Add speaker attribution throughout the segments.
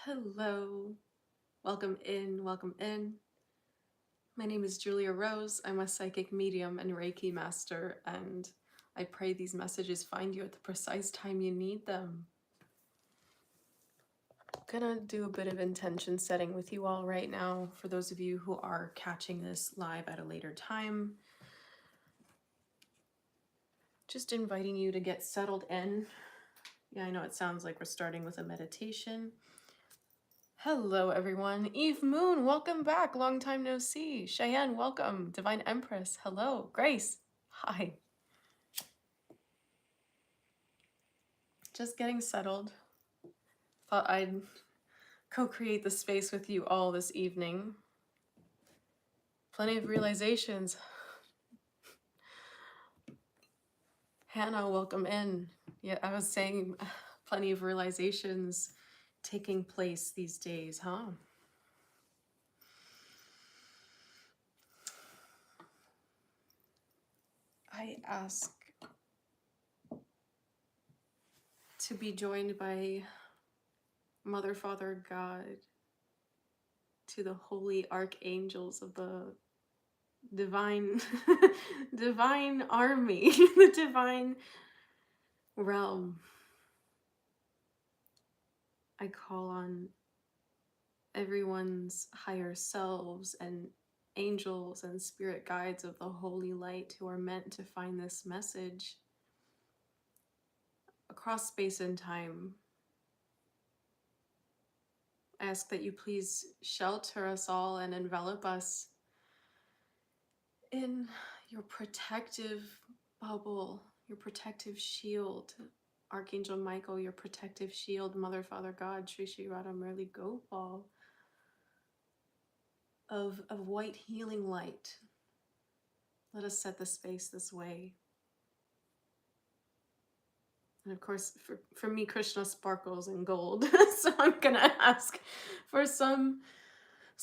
Speaker 1: Hello, welcome in, welcome in. My name is Julia Rose. I'm a psychic medium and Reiki master, and I pray these messages find you at the precise time you need them. I'm gonna do a bit of intention setting with you all right now. For those of you who are catching this live at a later time, just inviting you to get settled in. Yeah, I know it sounds like we're starting with a meditation. Hello, everyone. Eve Moon, welcome back. Long time no see. Cheyenne, welcome. Divine Empress, hello. Grace, hi. Just getting settled. Thought I'd co-create the space with you all this evening. Plenty of realizations. Hannah, welcome in. Yeah, I was saying plenty of realizations taking place these days, huh? I ask to be joined by Mother, Father, God, to the holy archangels of the divine divine army, the divine realm. I call on everyone's higher selves and angels and spirit guides of the holy light who are meant to find this message across space and time. I ask that you please shelter us all and envelop us in your protective bubble, your protective shield. Archangel Michael, your protective shield. Mother, Father, God, Shri Shri Radha Murli Gopal, of white healing light. Let us set the space this way. And of course, for me, Krishna sparkles in gold. So I'm gonna ask for some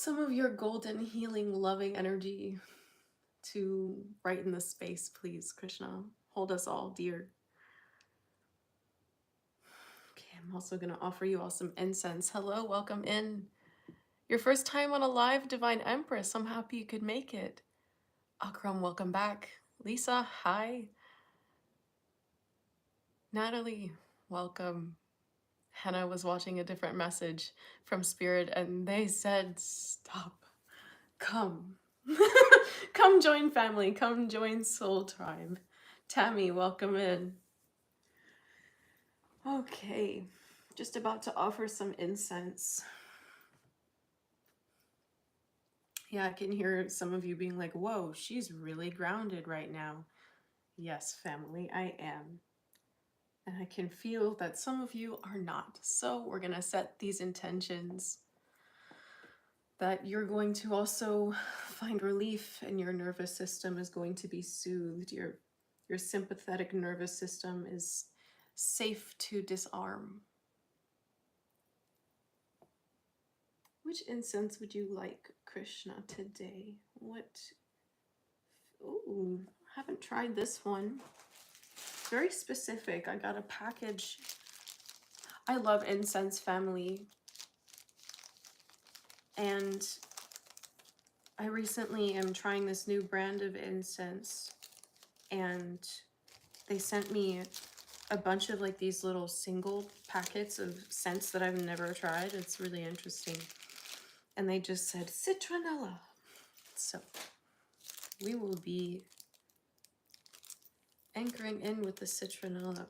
Speaker 1: of your golden, healing, loving energy to brighten the space, please, Krishna. Hold us all dear. Okay, I'm also gonna offer you all some incense. Hello, welcome in. Your first time on a live, Divine Empress. I'm happy you could make it. Akram, welcome back. Lisa, hi. Natalie, welcome. Hannah was watching a different message from Spirit and they said, stop, come. Come join family, come join Soul Tribe. Tammy, welcome in. Okay, just about to offer some incense. Yeah, I can hear some of you being like, whoa, she's really grounded right now. Yes, family, I am. And I can feel that some of you are not. So we're gonna set these intentions that you're going to also find relief and your nervous system is going to be soothed. Your sympathetic nervous system is safe to disarm. Which incense would you like, Krishna, today? What? Ooh, haven't tried this one. Very specific. I got a package. I love incense, family. And I recently am trying this new brand of incense, and they sent me a bunch of like these little single packets of scents that I've never tried. It's really interesting. And they just said citronella. So we will be anchoring in with the citronella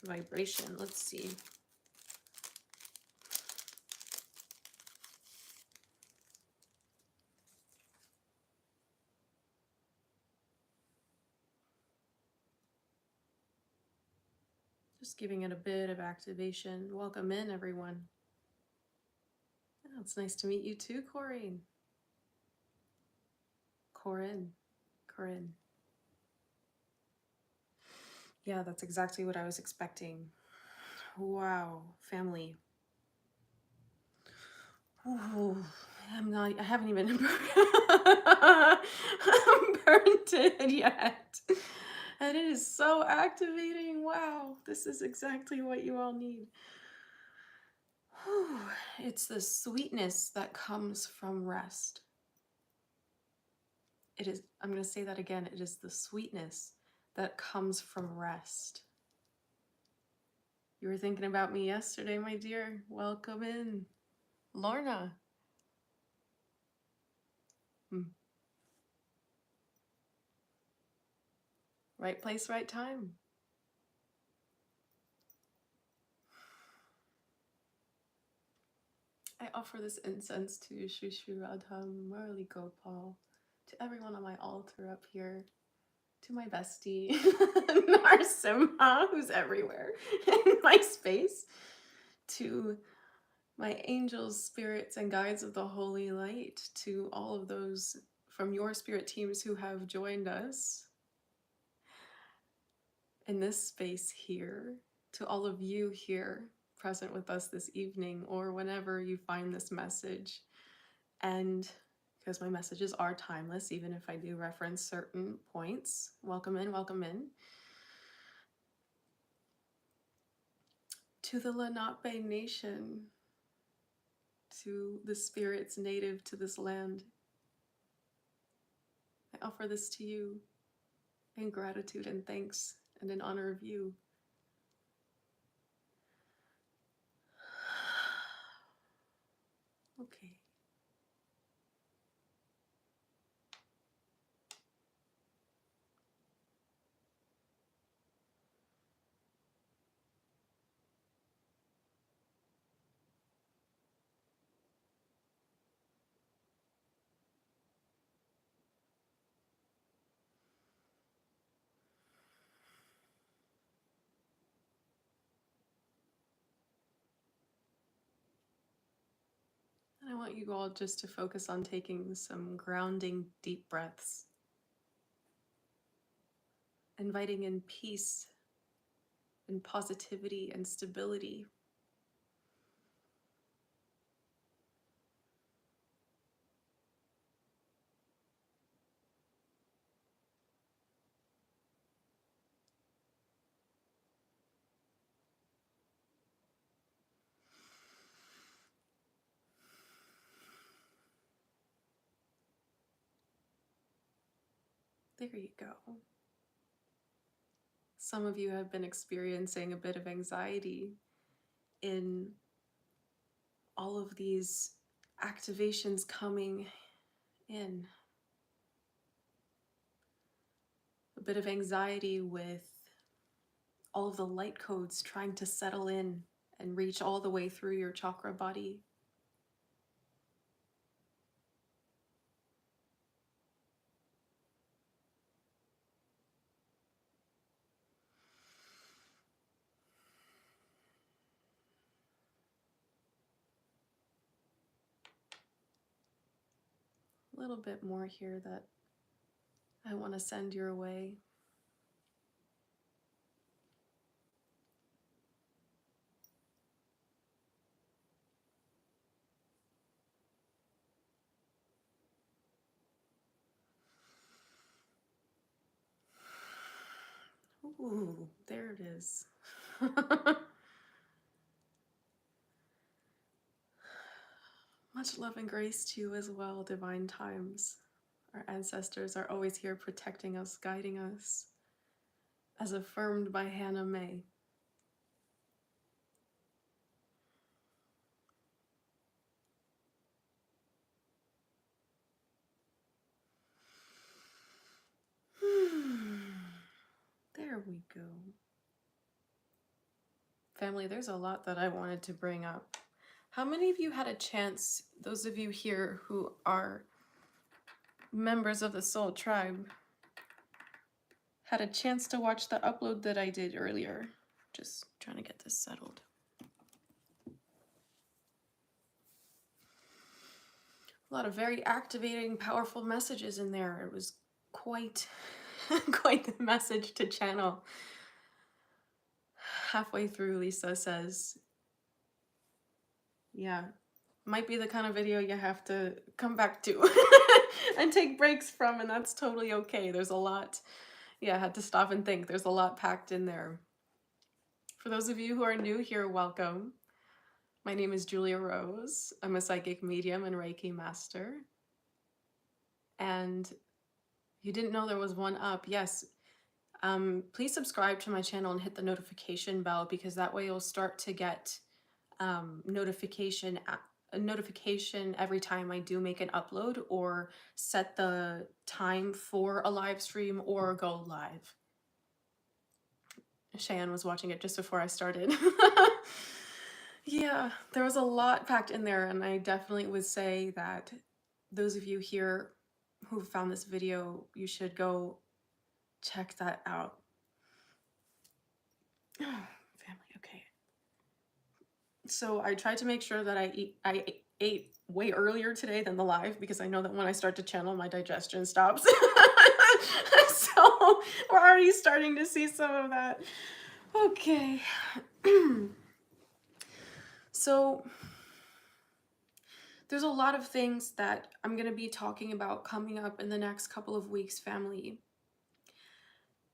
Speaker 1: vibration. Let's see. Just giving it a bit of activation. Welcome in, everyone. Oh, it's nice to meet you too, Corinne. Corinne. Yeah, that's exactly what I was expecting. Wow, family. Ooh, I haven't even burnt it yet. And it is so activating. Wow, this is exactly what you all need. Whew. It's the sweetness that comes from rest. It is, I'm going to say that again. It is the sweetness that comes from rest. You were thinking about me yesterday, my dear. Welcome in. Lorna. Right place, right time. I offer this incense to Shri Shri Radha Murli Gopal, to everyone on my altar up here, to my bestie, Narsimha, who's everywhere in my space, to my angels, spirits, and guides of the holy light, to all of those from your spirit teams who have joined us in this space here, to all of you here present with us this evening or whenever you find this message. And because my messages are timeless, even if I do reference certain points, welcome in, welcome in. To the Lenape Nation, to the spirits native to this land, I offer this to you in gratitude and thanks and in honor of you. Okay. And I want you all just to focus on taking some grounding deep breaths, inviting in peace and positivity and stability. There you go. Some of you have been experiencing a bit of anxiety in all of these activations coming in. A bit of anxiety with all of the light codes trying to settle in and reach all the way through your chakra body. A little bit more here that I want to send your way. Ooh, there it is. Much love and grace to you as well, divine times. Our ancestors are always here protecting us, guiding us, as affirmed by Hannah May. There we go. Family, there's a lot that I wanted to bring up. How many of you had a chance, those of you here who are members of the Soul Tribe, had a chance to watch the upload that I did earlier? Just trying to get this settled. A lot of very activating, powerful messages in there. It was quite, quite the message to channel. Halfway through, Lisa says, yeah, might be the kind of video you have to come back to and take breaks from, and that's totally okay. There's a lot. Yeah, I had to stop and think. There's a lot packed in there. For those of you who are new here, welcome. My name is Julia Rose. I'm a psychic medium and Reiki master. And you didn't know there was one up. Yes. Please subscribe to my channel and hit the notification bell, because that way you'll start to get a notification every time I do make an upload or set the time for a live stream or go live. Cheyenne was watching it just before I started. Yeah, there was a lot packed in there, and I definitely would say that those of you here who found this video, you should go check that out. Family, okay. So I tried to make sure that I ate way earlier today than the live, because I know that when I start to channel, my digestion stops. So we're already starting to see some of that. Okay. So there's a lot of things that I'm going to be talking about coming up in the next couple of weeks, family.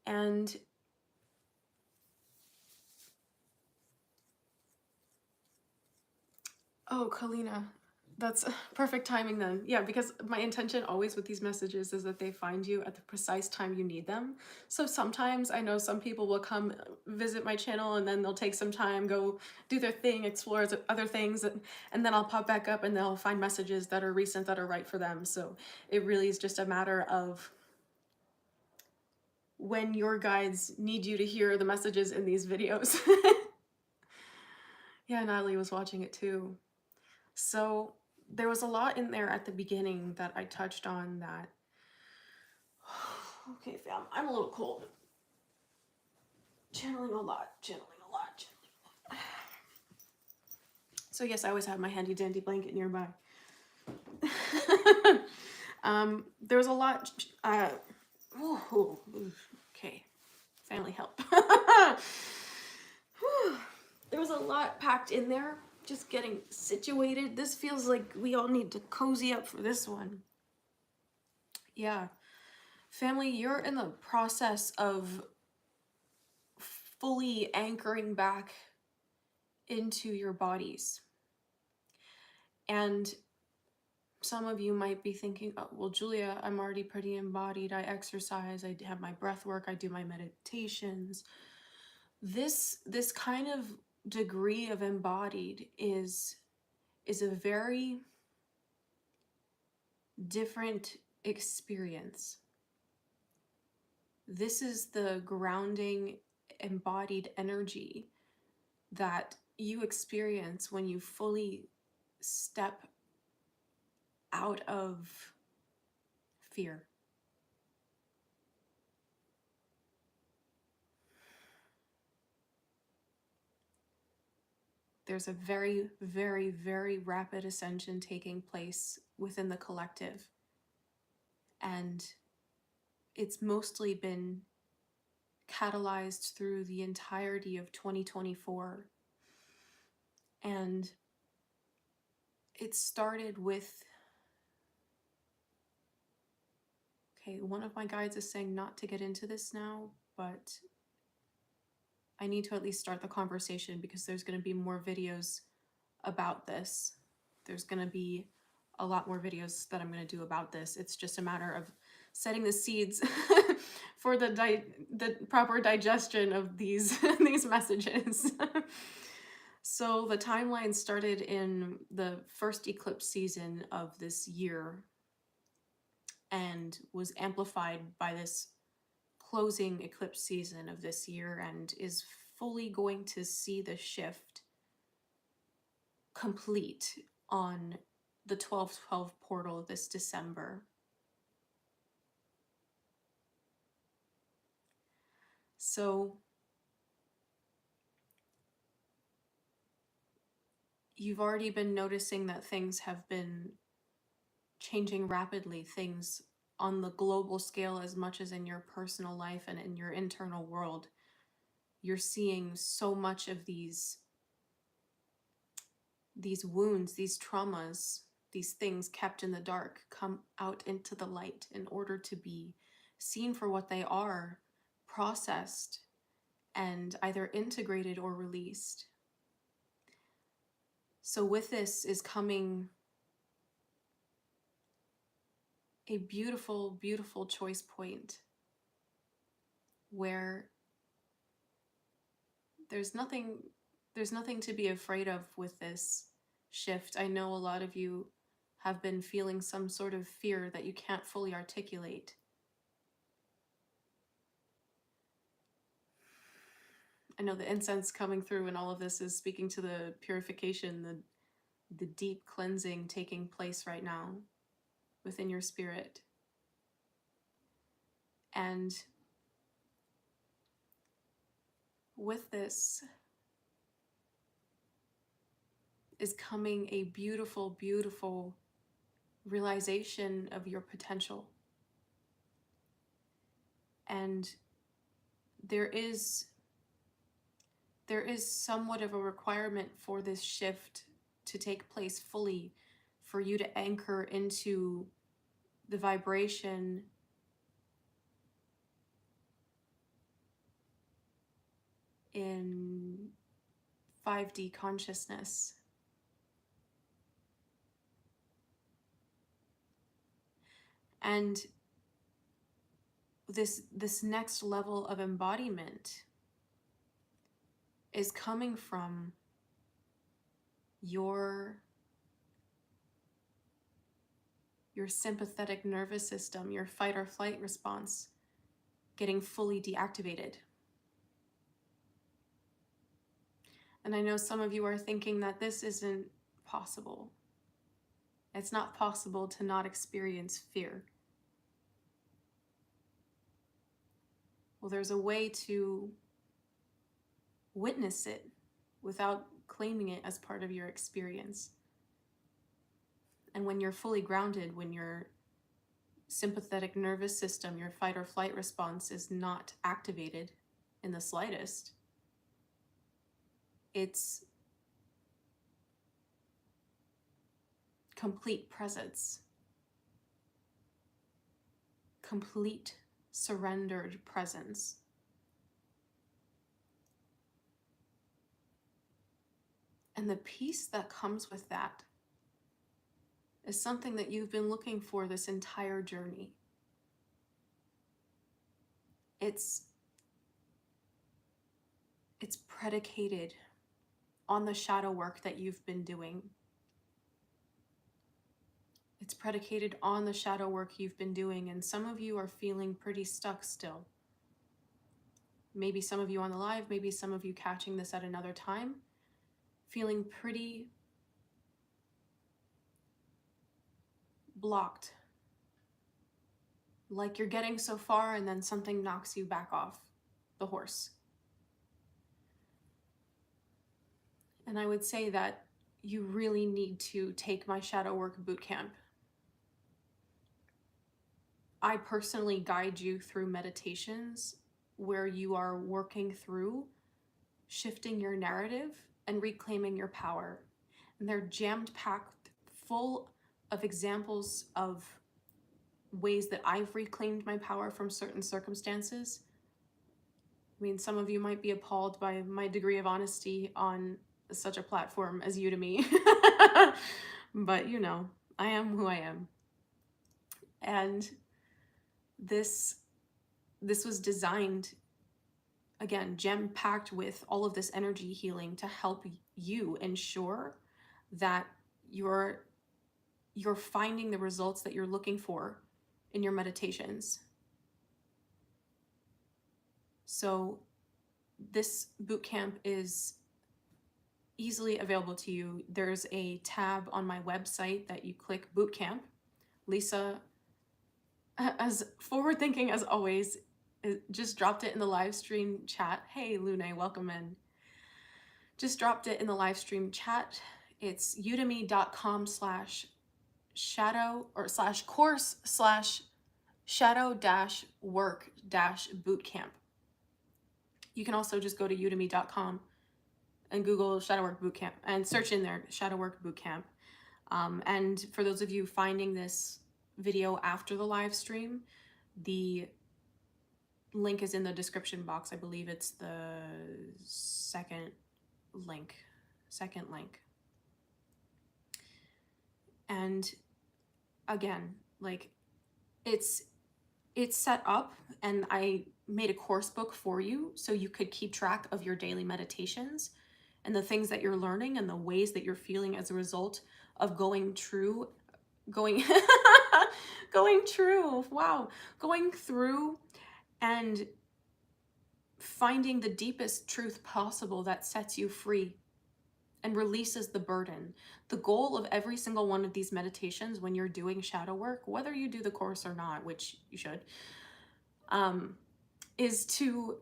Speaker 1: And oh, Kalina, that's perfect timing then. Yeah, because my intention always with these messages is that they find you at the precise time you need them. So sometimes I know some people will come visit my channel and then they'll take some time, go do their thing, explore other things, and then I'll pop back up and they'll find messages that are recent, that are right for them. So it really is just a matter of when your guides need you to hear the messages in these videos. Yeah, Natalie was watching it too. So there was a lot in there at the beginning that I touched on that. Okay, fam, I'm a little cold. Channeling a lot. So yes, I always have my handy dandy blanket nearby. There was a lot. Okay, family help. There was a lot packed in there. Just getting situated. This feels like we all need to cozy up for this one. Yeah. Family, you're in the process of fully anchoring back into your bodies. And some of you might be thinking, oh, well, Julia, I'm already pretty embodied. I exercise, I have my breath work, I do my meditations. This kind of degree of embodied is a very different experience. This is the grounding, embodied energy that you experience when you fully step out of fear. There's a very, very, very rapid ascension taking place within the collective. And it's mostly been catalyzed through the entirety of 2024. And it started with, okay, one of my guides is saying not to get into this now, but I need to at least start the conversation because there's going to be more videos about this. There's going to be a lot more videos that I'm going to do about this. It's just a matter of setting the seeds for the proper digestion of these these messages. So the timeline started in the first eclipse season of this year and was amplified by this closing eclipse season of this year, and is fully going to see the shift complete on the 12/12 portal this December. So you've already been noticing that things have been changing rapidly, things on the global scale as much as in your personal life and in your internal world. You're seeing so much of these wounds, these traumas, these things kept in the dark come out into the light in order to be seen for what they are, processed, and either integrated or released. So with this is coming a beautiful, beautiful choice point where there's nothing to be afraid of with this shift. I know a lot of you have been feeling some sort of fear that you can't fully articulate. I know the incense coming through and all of this is speaking to the purification, the deep cleansing taking place right now within your spirit. And with this is coming a beautiful, beautiful realization of your potential. And there is somewhat of a requirement for this shift to take place fully, for you to anchor into the vibration in 5D consciousness. And this next level of embodiment is coming from your sympathetic nervous system, your fight or flight response getting fully deactivated. And I know some of you are thinking that this isn't possible. It's not possible to not experience fear. Well, there's a way to witness it without claiming it as part of your experience. And when you're fully grounded, when your sympathetic nervous system, your fight or flight response is not activated in the slightest, it's complete presence, complete surrendered presence. And the peace that comes with that is something that you've been looking for this entire journey. It's predicated on the shadow work that you've been doing. It's predicated on the shadow work you've been doing, and some of you are feeling pretty stuck still. Maybe some of you on the live, maybe some of you catching this at another time, feeling pretty blocked. Like you're getting so far and then something knocks you back off the horse. And I would say that you really need to take my Shadow Work Bootcamp. I personally guide you through meditations where you are working through shifting your narrative and reclaiming your power. And they're jammed packed full of examples of ways that I've reclaimed my power from certain circumstances. I mean, some of you might be appalled by my degree of honesty on such a platform as Udemy. But you know, I am who I am. And this was designed, again, jam-packed with all of this energy healing to help you ensure that you're finding the results that you're looking for in your meditations. So this bootcamp is easily available to you. There's a tab on my website that you click Bootcamp. Lisa, as forward-thinking as always, just dropped it in the live stream chat. Hey, Lune, welcome in. Just dropped it in the live stream chat. It's udemy.com/shadow or /course/shadow-work-bootcamp. You can also just go to udemy.com and Google Shadow Work Bootcamp and search in there, Shadow Work Bootcamp. And for those of you finding this video after the live stream, the link is in the description box. I believe it's the second link. And again, like it's set up, and I made a course book for you so you could keep track of your daily meditations and the things that you're learning and the ways that you're feeling as a result of going through and finding the deepest truth possible that sets you free and releases the burden. The goal of every single one of these meditations when you're doing shadow work, whether you do the course or not, which you should, is to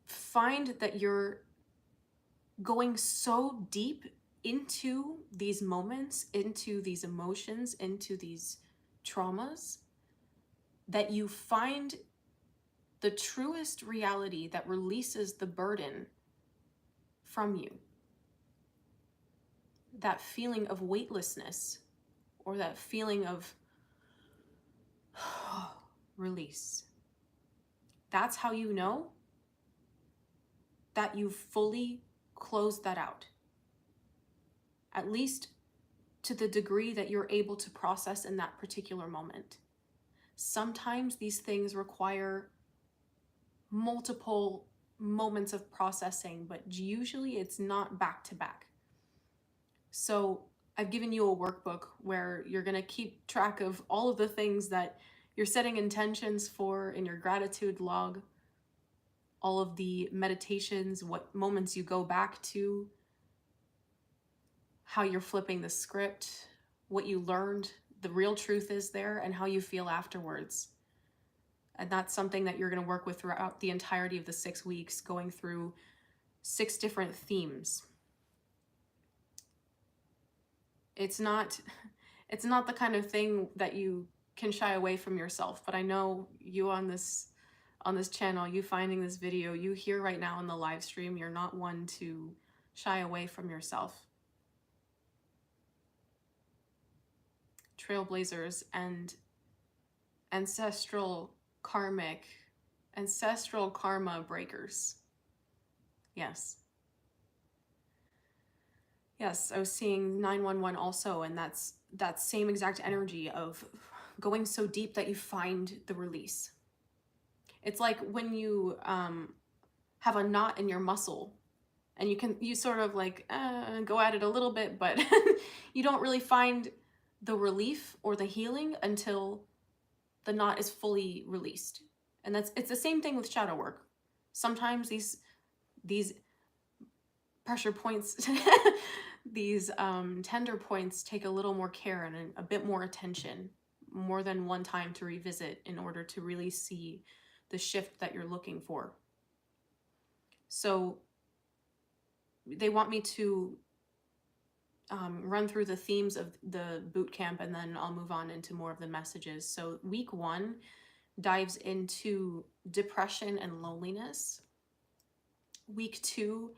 Speaker 1: find that you're going so deep into these moments, into these emotions, into these traumas, that you find the truest reality that releases the burden from you. That feeling of weightlessness, or that feeling of release. That's how you know that you've fully closed that out. At least to the degree that you're able to process in that particular moment. Sometimes these things require multiple moments of processing, but usually it's not back to back. So I've given you a workbook where you're going to keep track of all of the things that you're setting intentions for in your gratitude log, all of the meditations, what moments you go back to, how you're flipping the script, what you learned, the real truth is there, and how you feel afterwards. And that's something that you're going to work with throughout the entirety of the 6 weeks, going through 6 different themes. It's not the kind of thing that you can shy away from yourself, but I know you on this channel, you finding this video, you here right now in the live stream, you're not one to shy away from yourself. Trailblazers and ancestral karma breakers. Yes, I was seeing 911 also, and that's that same exact energy of going so deep that you find the release. It's like when you have a knot in your muscle, and you sort of like go at it a little bit, but you don't really find the relief or the healing until the knot is fully released. And it's the same thing with shadow work. Sometimes these pressure points, these tender points take a little more care and a bit more attention, more than one time to revisit in order to really see the shift that you're looking for. So they want me to run through the themes of the boot camp, and then I'll move on into more of the messages. So week 1 dives into depression and loneliness. Week 2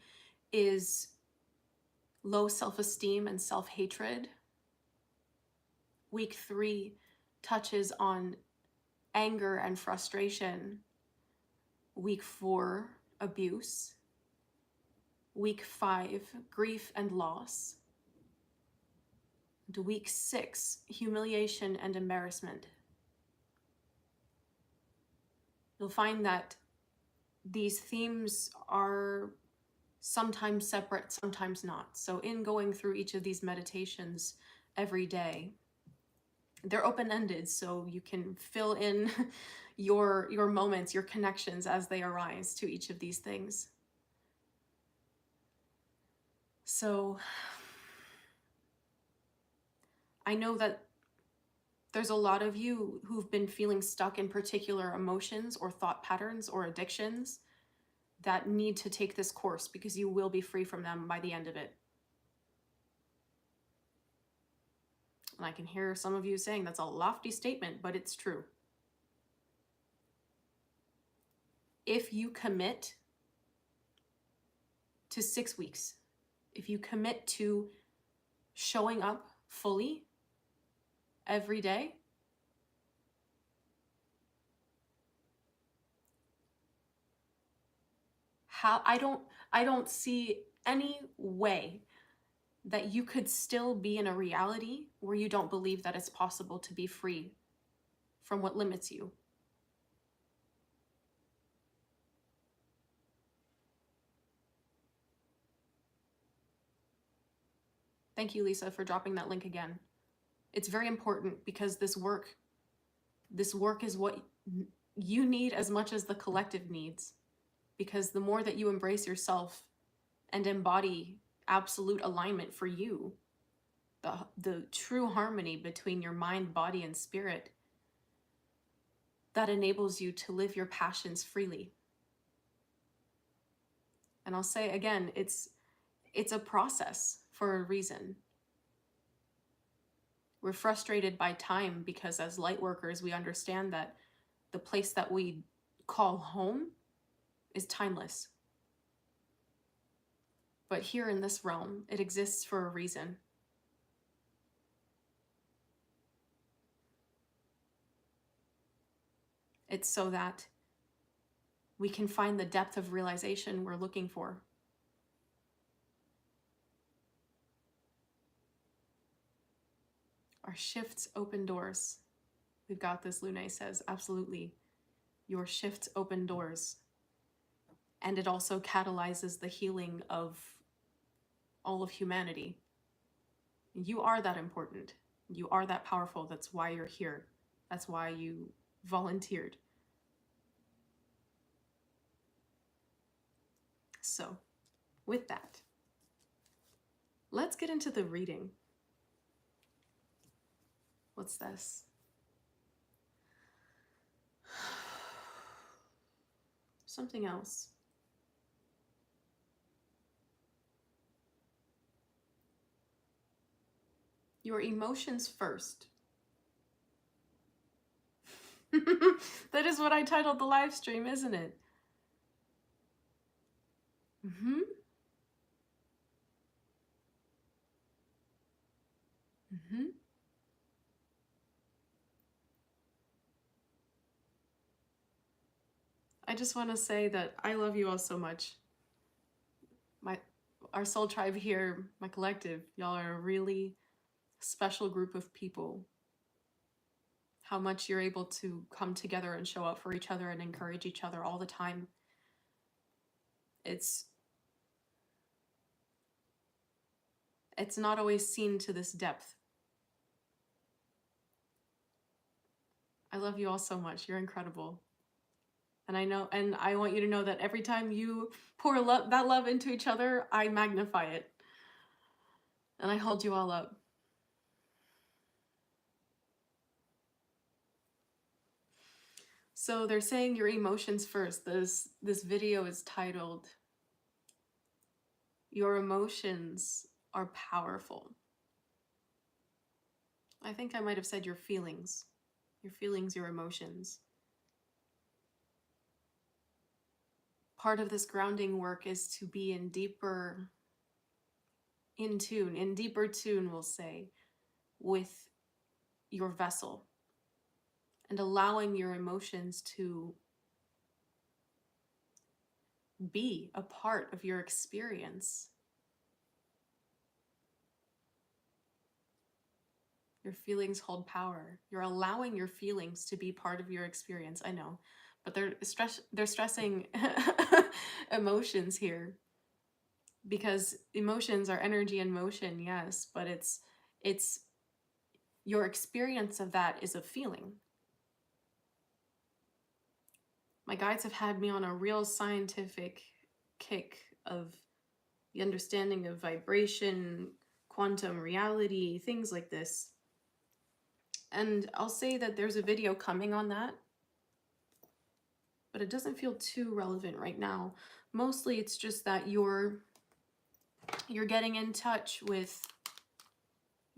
Speaker 1: is low self-esteem and self-hatred. Week 3 touches on anger and frustration. Week 4, abuse. Week 5, grief and loss. And week 6, humiliation and embarrassment. You'll find that these themes are sometimes separate, sometimes not. So in going through each of these meditations every day, they're open-ended, so you can fill in your moments, your connections as they arise to each of these things. So I know that there's a lot of you who've been feeling stuck in particular emotions or thought patterns or addictions that need to take this course, because you will be free from them by the end of it. And I can hear some of you saying that's a lofty statement, but it's true. If you commit to 6 weeks, if you commit to showing up fully every day, I don't see any way that you could still be in a reality where you don't believe that it's possible to be free from what limits you. Thank you, Lisa, for dropping that link again. It's very important because this work is what you need as much as the collective needs. Because the more that you embrace yourself and embody absolute alignment for you, the true harmony between your mind, body, and spirit, that enables you to live your passions freely. And I'll say again, it's a process for a reason. We're frustrated by time because as light workers, we understand that the place that we call home is timeless. But here in this realm, it exists for a reason. It's so that we can find the depth of realization we're looking for. Our shifts open doors. We've got this, Lune says. Absolutely. Your shifts open doors. And it also catalyzes the healing of all of humanity. You are that important. You are that powerful. That's why you're here. That's why you volunteered. So, with that, let's get into the reading. What's this? Something else. Your emotions first. That is what I titled the live stream, isn't it? Mm-hmm. Mm-hmm. I just want to say that I love you all so much. Our soul tribe here, my collective, y'all are a really special group of people. How much you're able to come together and show up for each other and encourage each other all the time. It's not always seen to this depth. I love you all so much. You're incredible. And I want you to know that every time you pour that love into each other, I magnify it. And I hold you all up. So they're saying your emotions first. This video is titled, Your Emotions Are Powerful. I think I might have said your feelings. Your feelings, your emotions. Part of this grounding work is to be in deeper tune, we'll say, with your vessel and allowing your emotions to be a part of your experience. Your feelings hold power. You're allowing your feelings to be part of your experience. I know, but they're stressing emotions here, because emotions are energy in motion, yes, but it's your experience of that is a feeling. My guides have had me on a real scientific kick of the understanding of vibration, quantum reality, things like this. And I'll say that there's a video coming on that, but it doesn't feel too relevant right now. Mostly it's just that you're getting in touch with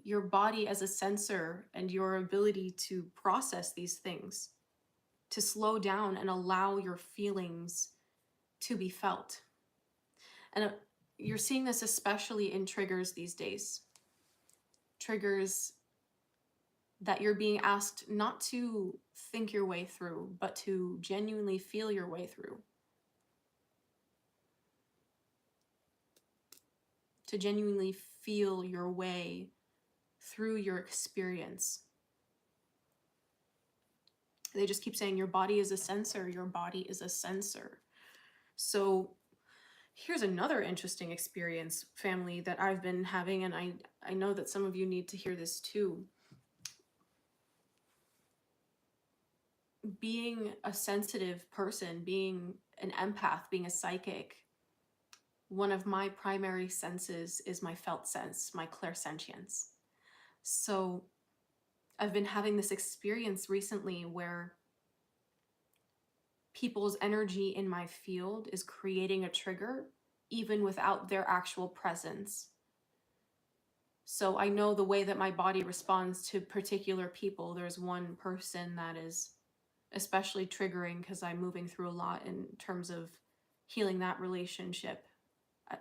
Speaker 1: your body as a sensor and your ability to process these things, to slow down and allow your feelings to be felt. And you're seeing this especially in triggers these days. Triggers that you're being asked not to think your way through, but to genuinely feel your way through. to genuinely feel your way through your experience. They just keep saying your body is a sensor, your body is a sensor. So here's another interesting experience, family, that I've been having, and I know that some of you need to hear this too. Being a sensitive person, being an empath, being a psychic, one of my primary senses is my felt sense, my clairsentience. So I've been having this experience recently where people's energy in my field is creating a trigger even without their actual presence. So I know the way that my body responds to particular people. There's one person that is especially triggering because I'm moving through a lot in terms of healing that relationship,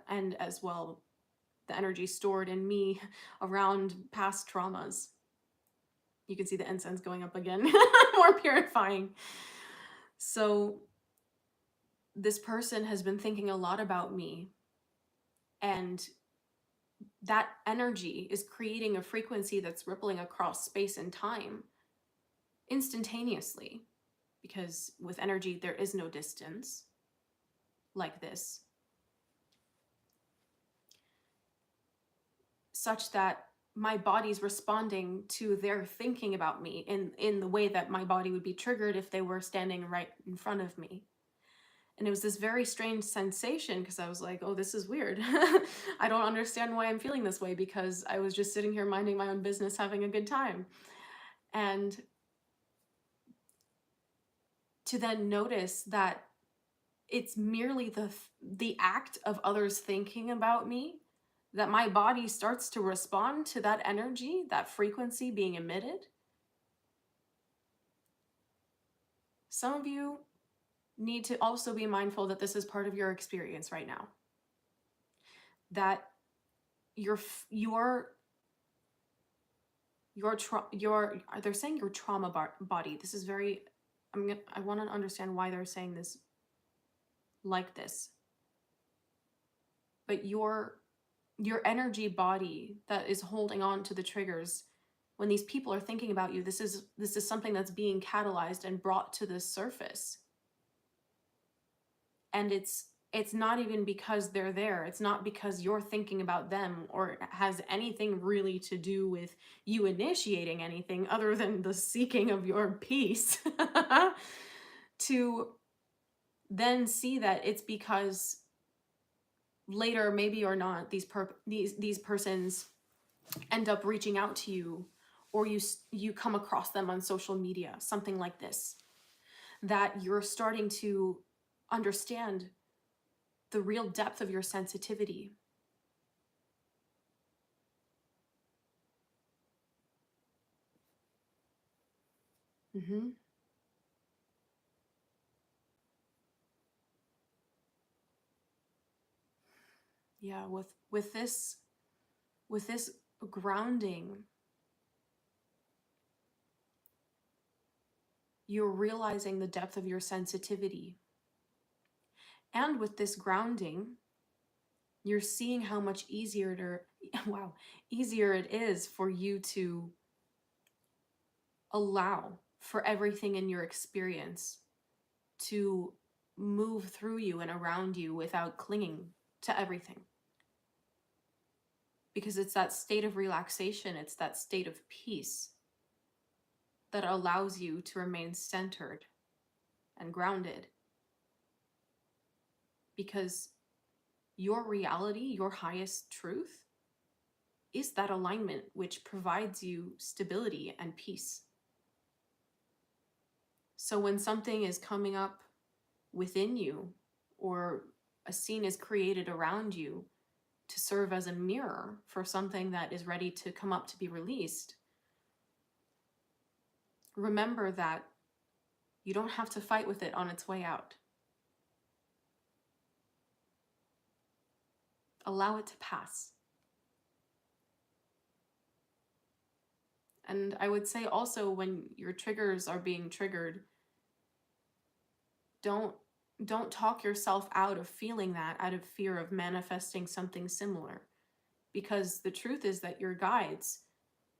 Speaker 1: and as well the energy stored in me around past traumas. You can see the incense going up again, more purifying. So this person has been thinking a lot about me, and that energy is creating a frequency that's rippling across space and time instantaneously, because with energy there is no distance like this, such that my body's responding to their thinking about me in the way that my body would be triggered if they were standing right in front of me. And it was this very strange sensation because I was like, oh, this is weird. I don't understand why I'm feeling this way, because I was just sitting here minding my own business, having a good time. And to then notice that it's merely the act of others thinking about me, that my body starts to respond to that energy, that frequency being emitted. Some of you need to also be mindful that this is part of your experience right now. That they're saying your trauma body. This is very, I want to understand why they're saying this like this. But your energy body that is holding on to the triggers, when these people are thinking about you, this is something that's being catalyzed and brought to the surface. And it's not even because they're there. It's not because you're thinking about them, or has anything really to do with you initiating anything other than the seeking of your peace. To then see that it's because later, maybe or not, these persons end up reaching out to you, or you come across them on social media, something like this, that you're starting to understand the real depth of your sensitivity. Yeah, with this grounding, you're realizing the depth of your sensitivity. And with this grounding, you're seeing how much easier it is for you to allow for everything in your experience to move through you and around you without clinging to everything. Because it's that state of relaxation, it's that state of peace that allows you to remain centered and grounded. Because your reality, your highest truth, is that alignment which provides you stability and peace. So when something is coming up within you, or a scene is created around you to serve as a mirror for something that is ready to come up to be released, remember that you don't have to fight with it on its way out. Allow it to pass. And I would say also, when your triggers are being triggered, don't talk yourself out of feeling that, out of fear of manifesting something similar. because the truth is that your guides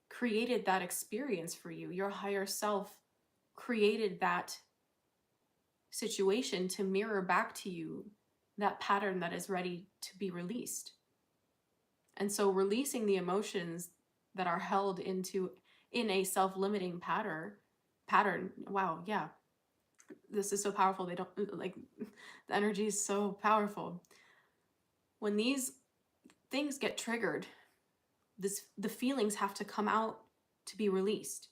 Speaker 1: created that experience for you. Your higher self created that situation to mirror back to you that pattern that is ready to be released. And so releasing the emotions that are held in a self-limiting pattern. Wow, yeah. This is so powerful. They don't, like, the energy is so powerful. When these things get triggered, the feelings have to come out to be released.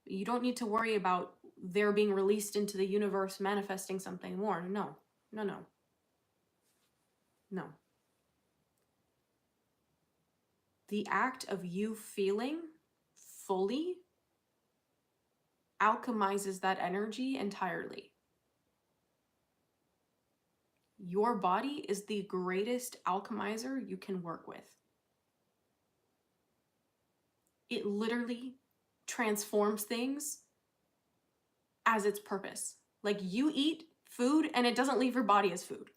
Speaker 1: You don't need to worry about they're being released into the universe, manifesting something more. No. The act of you feeling fully alchemizes that energy entirely. Your body is the greatest alchemizer you can work with. It literally transforms things as its purpose. Like, you eat food and it doesn't leave your body as food.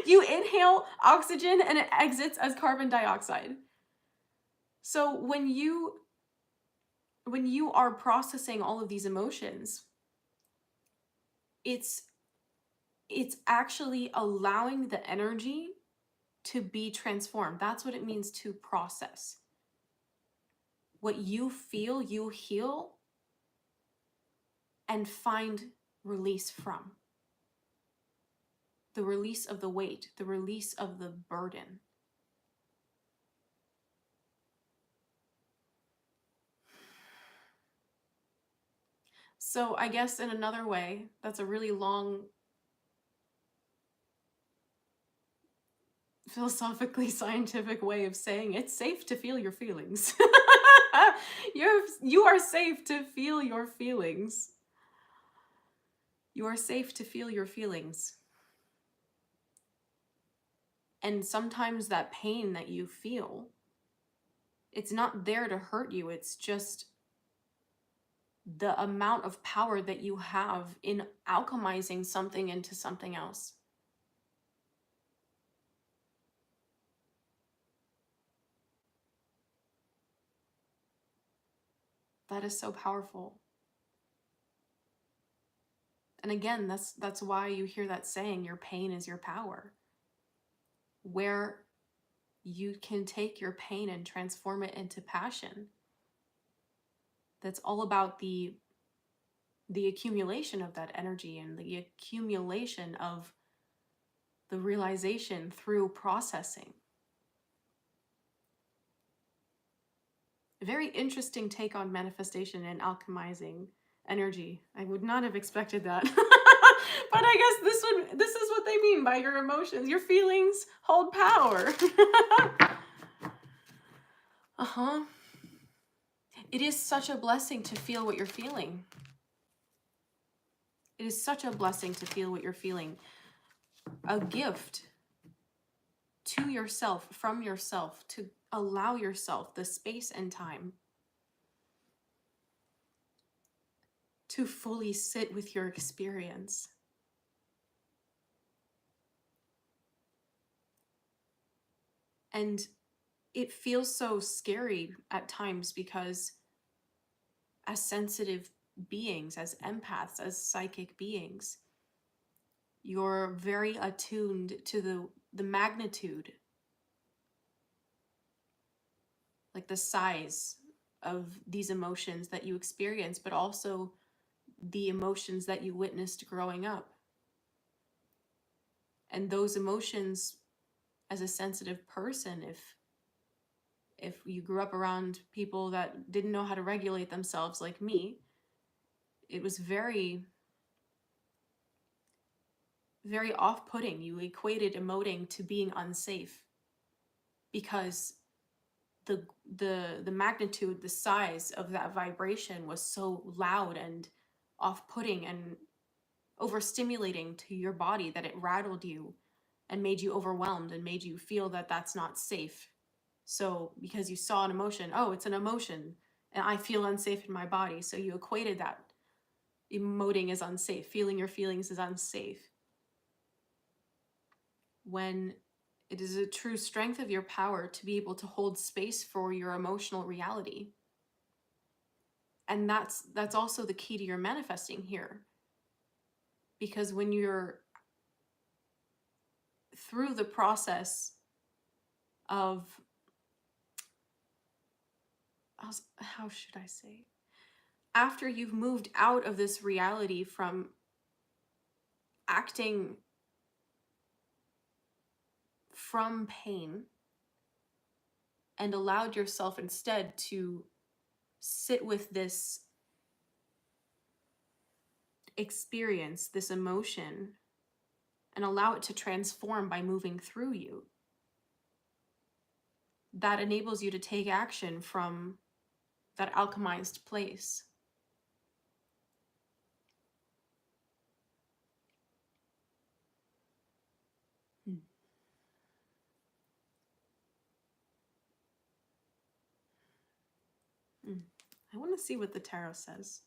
Speaker 1: You inhale oxygen and it exits as carbon dioxide. So when you are processing all of these emotions, it's actually allowing the energy to be transformed. That's what it means to process. What you feel, you heal and find release from. The release of the weight, the release of the burden. So I guess in another way, that's a really long, philosophically scientific way of saying it's safe to feel your feelings. You are safe to feel your feelings. You are safe to feel your feelings. And sometimes that pain that you feel, it's not there to hurt you. It's just the amount of power that you have in alchemizing something into something else. That is so powerful. And again, that's why you hear that saying, your pain is your power. Where you can take your pain and transform it into passion. That's all about the accumulation of that energy and the accumulation of the realization through processing. A very interesting take on manifestation and alchemizing energy. I would not have expected that. But I guess this is what they mean by your emotions. Your feelings hold power. It is such a blessing to feel what you're feeling. It is such a blessing to feel what you're feeling. A gift to yourself, from yourself, to allow yourself the space and time to fully sit with your experience. And it feels so scary at times because as sensitive beings, as empaths, as psychic beings, you're very attuned to the magnitude, like the size of these emotions that you experience, but also the emotions that you witnessed growing up. And those emotions, as a sensitive person, if you grew up around people that didn't know how to regulate themselves like me, it was very, very off-putting. You equated emoting to being unsafe because the magnitude, the size of that vibration was so loud and off-putting and overstimulating to your body that it rattled you and made you overwhelmed and made you feel that that's not safe. So because you saw an emotion, oh, it's an emotion and I feel unsafe in my body. So you equated that emoting is unsafe, feeling your feelings is unsafe. When It is a true strength of your power to be able to hold space for your emotional reality. And that's also the key to your manifesting here. Because when you're through the process of, how should I say, after you've moved out of this reality from acting from pain and allowed yourself instead to sit with this experience, this emotion, and allow it to transform by moving through you, that enables you to take action from that alchemized place. I want to see what the tarot says.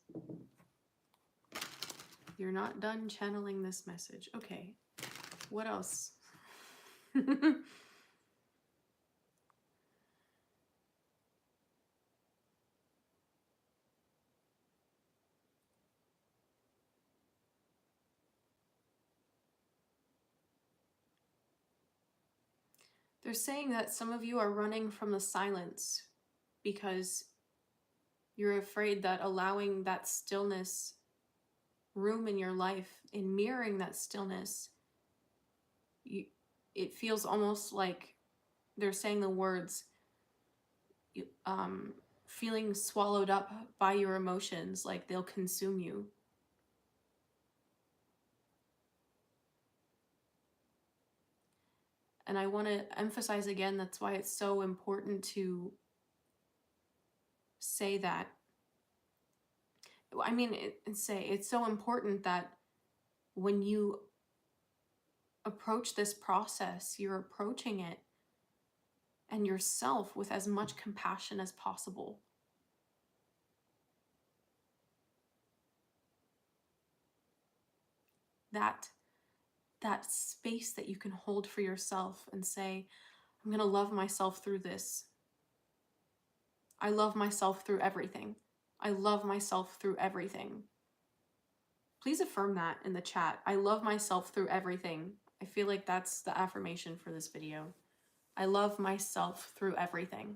Speaker 1: You're not done channeling this message. Okay. What else? They're saying that some of you are running from the silence because you're afraid that allowing that stillness room in your life, in mirroring that stillness, it feels almost like they're saying the words, feeling swallowed up by your emotions, like they'll consume you. And I want to emphasize again, that's why it's so important to say that. I mean, it's so important that when you approach this process, you're approaching it and yourself with as much compassion as possible. That space that you can hold for yourself and say, I'm going to love myself through this. I love myself through everything. I love myself through everything. Please affirm that in the chat. I love myself through everything. I feel like that's the affirmation for this video. I love myself through everything.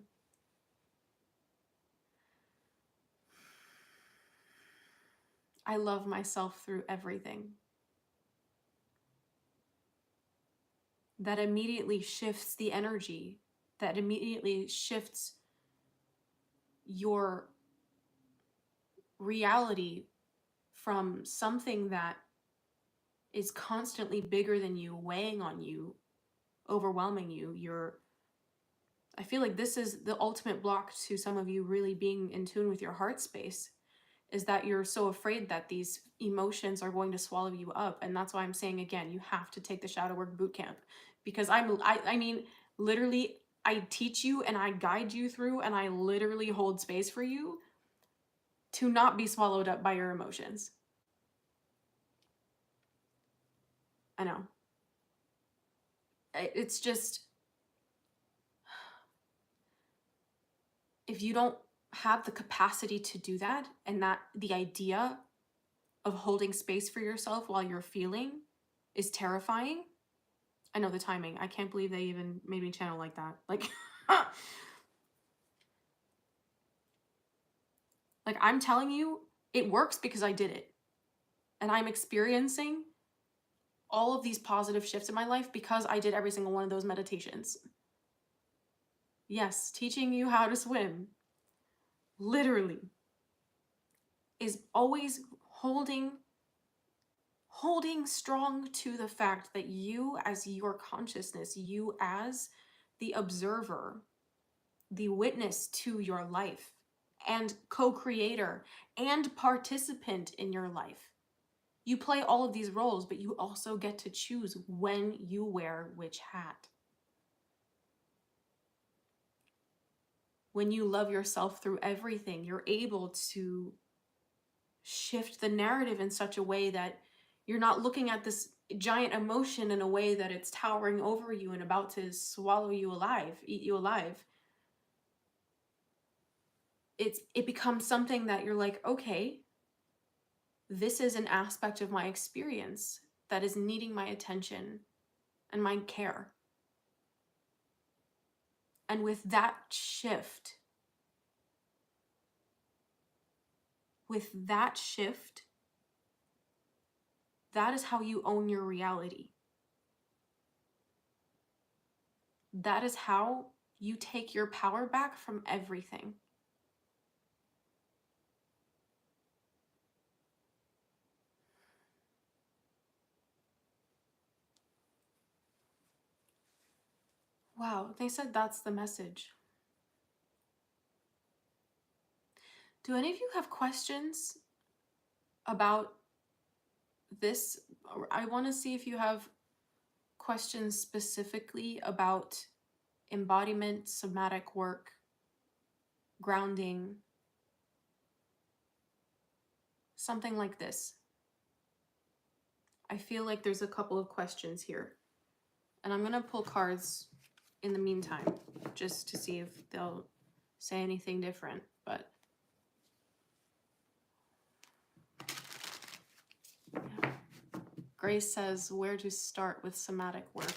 Speaker 1: I love myself through everything. That immediately shifts the energy. That immediately shifts your reality from something that is constantly bigger than you, weighing on you, overwhelming you. I feel like this is the ultimate block to some of you really being in tune with your heart space, is that you're so afraid that these emotions are going to swallow you up. And that's why I'm saying, again, you have to take the Shadow Work Bootcamp, because I mean, literally, I teach you and I guide you through, and I literally hold space for you to not be swallowed up by your emotions. I know. It's just, if you don't have the capacity to do that, and that the idea of holding space for yourself while you're feeling is terrifying. I know the timing. I can't believe they even made me channel like that. Like, like, I'm telling you, it works because I did it. And I'm experiencing all of these positive shifts in my life because I did every single one of those meditations. Yes, teaching you how to swim, literally, is always holding strong to the fact that you as your consciousness, you as the observer, the witness to your life, and co-creator and participant in your life. You play all of these roles, but you also get to choose when you wear which hat. When you love yourself through everything, you're able to shift the narrative in such a way that you're not looking at this giant emotion in a way that it's towering over you and about to swallow you alive, eat you alive, it becomes something that you're like, okay, this is an aspect of my experience that is needing my attention and my care. And with that shift, that is how you own your reality. That is how you take your power back from everything. Wow, they said that's the message. Do any of you have questions about this? I want to see if you have questions specifically about embodiment, somatic work, grounding, something like this. I feel like there's a couple of questions here. And I'm going to pull cards in the meantime, just to see if they'll say anything different. But yeah. Grace says, where to start with somatic work?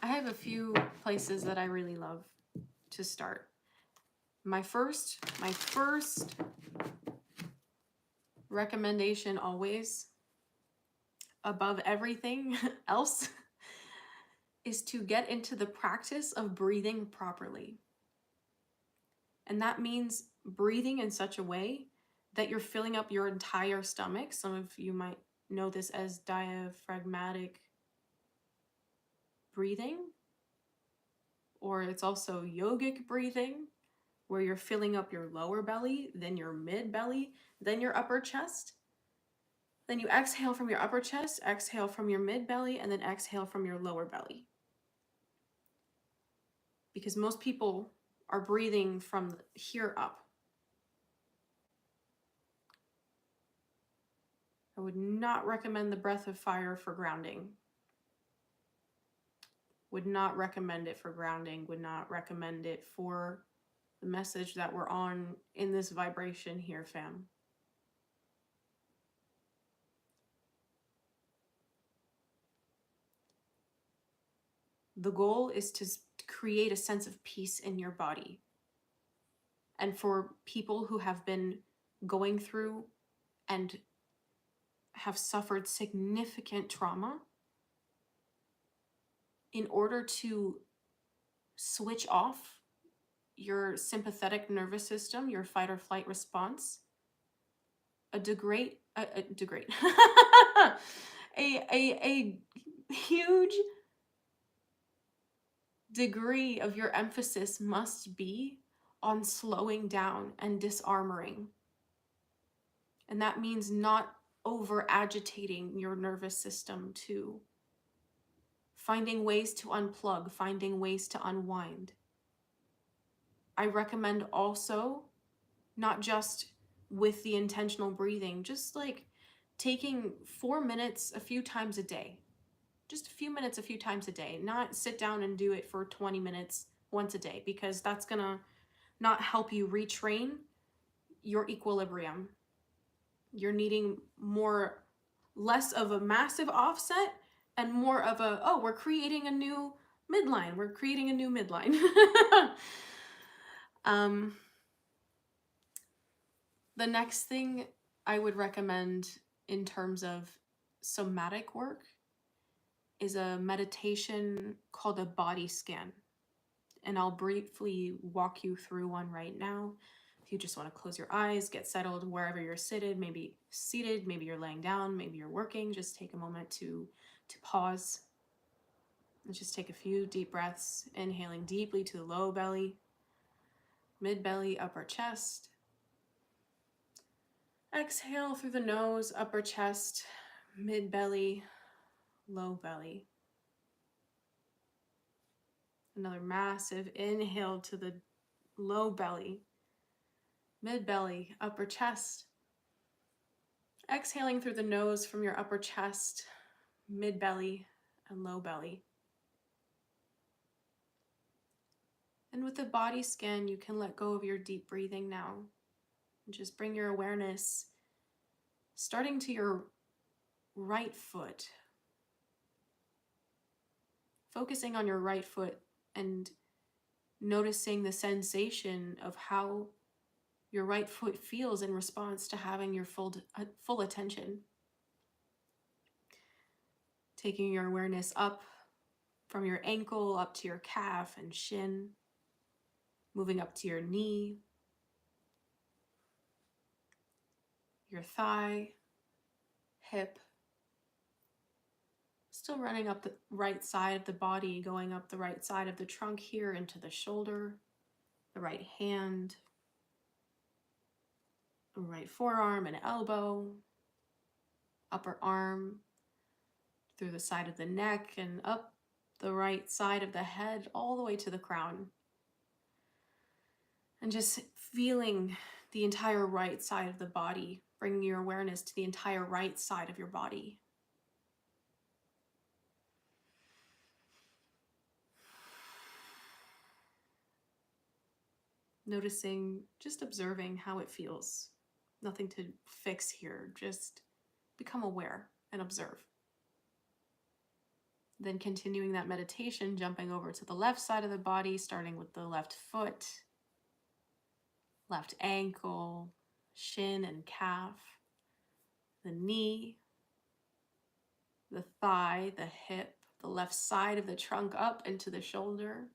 Speaker 1: I have a few places that I really love to start. My first recommendation always, above everything else, is to get into the practice of breathing properly. And that means breathing in such a way that you're filling up your entire stomach. Some of you might know this as diaphragmatic breathing, or it's also yogic breathing, where you're filling up your lower belly, then your mid belly, then your upper chest. Then you exhale from your upper chest, exhale from your mid belly, and then exhale from your lower belly. Because most people are breathing from here up. I would not recommend the breath of fire for grounding. Would not recommend it for grounding. Would not recommend it for the message that we're on in this vibration here, fam. The goal is to create a sense of peace in your body. And for people who have been going through and have suffered significant trauma, in order to switch off your sympathetic nervous system, your fight or flight response, a huge degree of your emphasis must be on slowing down and disarmoring. And that means not over agitating your nervous system too. Finding ways to unplug, finding ways to unwind. I recommend also, not just with the intentional breathing, just like taking 4 minutes a few times a day. Just a few minutes a few times a day. Not sit down and do it for 20 minutes once a day, because that's gonna not help you retrain your equilibrium. You're needing less of a massive offset and more of a, oh, we're creating a new midline. We're creating a new midline. The next thing I would recommend in terms of somatic work is a meditation called a body scan. And I'll briefly walk you through one right now. If you just want to close your eyes, get settled wherever you're seated, maybe you're laying down, maybe you're working, just take a moment to pause. And just take a few deep breaths, inhaling deeply to the low belly, mid belly, upper chest. Exhale through the nose, upper chest, mid belly, low belly. Another massive inhale to the low belly, mid belly, upper chest. Exhaling through the nose from your upper chest, mid-belly, and low belly. And with the body scan, you can let go of your deep breathing now. And just bring your awareness starting to your right foot. Focusing on your right foot and noticing the sensation of how your right foot feels in response to having your full attention. Taking your awareness up from your ankle up to your calf and shin, moving up to your knee, your thigh, hip, still running up the right side of the body, going up the right side of the trunk here into the shoulder, the right hand, the right forearm and elbow, upper arm, through the side of the neck and up the right side of the head, all the way to the crown. And just feeling the entire right side of the body, bringing your awareness to the entire right side of your body. Noticing, just observing how it feels. Nothing to fix here, just become aware and observe. Then continuing that meditation, jumping over to the left side of the body, starting with the left foot, left ankle, shin and calf, the knee, the thigh, the hip, the left side of the trunk up into the shoulder,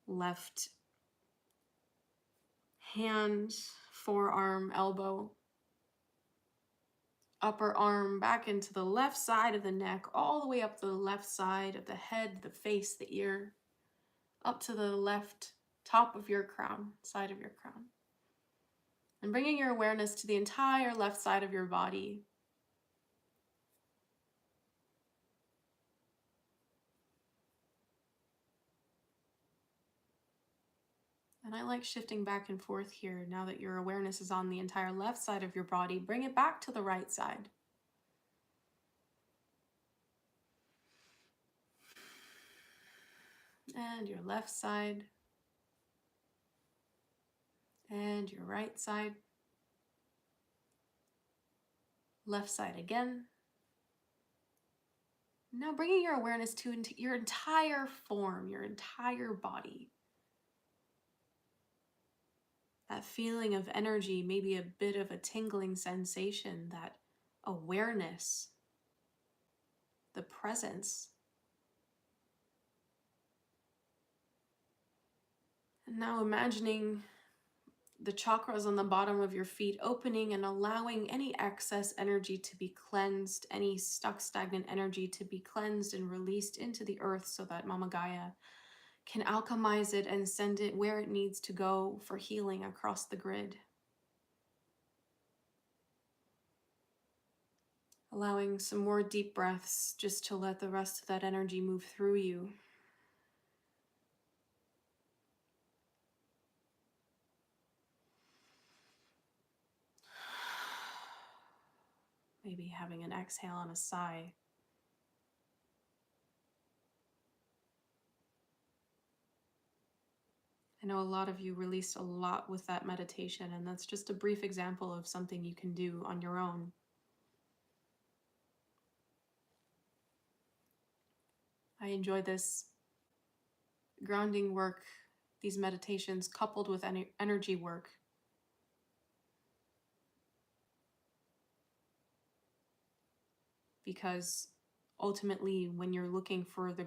Speaker 1: left hand, forearm, elbow, upper arm back into the left side of the neck, all the way up the left side of the head, the face, the ear, up to the left top of your crown, side of your crown. And bringing your awareness to the entire left side of your body. And I like shifting back and forth here. Now that your awareness is on the entire left side of your body, bring it back to the right side. And your left side. And your right side. Left side again. Now bringing your awareness to your entire form, your entire body. That feeling of energy, maybe a bit of a tingling sensation, that awareness, the presence. And now imagining the chakras on the bottom of your feet opening and allowing any excess energy to be cleansed, any stuck, stagnant energy to be cleansed and released into the earth so that Mama Gaia can alchemize it and send it where it needs to go for healing across the grid. Allowing some more deep breaths just to let the rest of that energy move through you. Maybe having an exhale and a sigh. I know a lot of you released a lot with that meditation, and that's just a brief example of something you can do on your own. I enjoy this grounding work, these meditations coupled with energy work. Because ultimately, when you're looking for the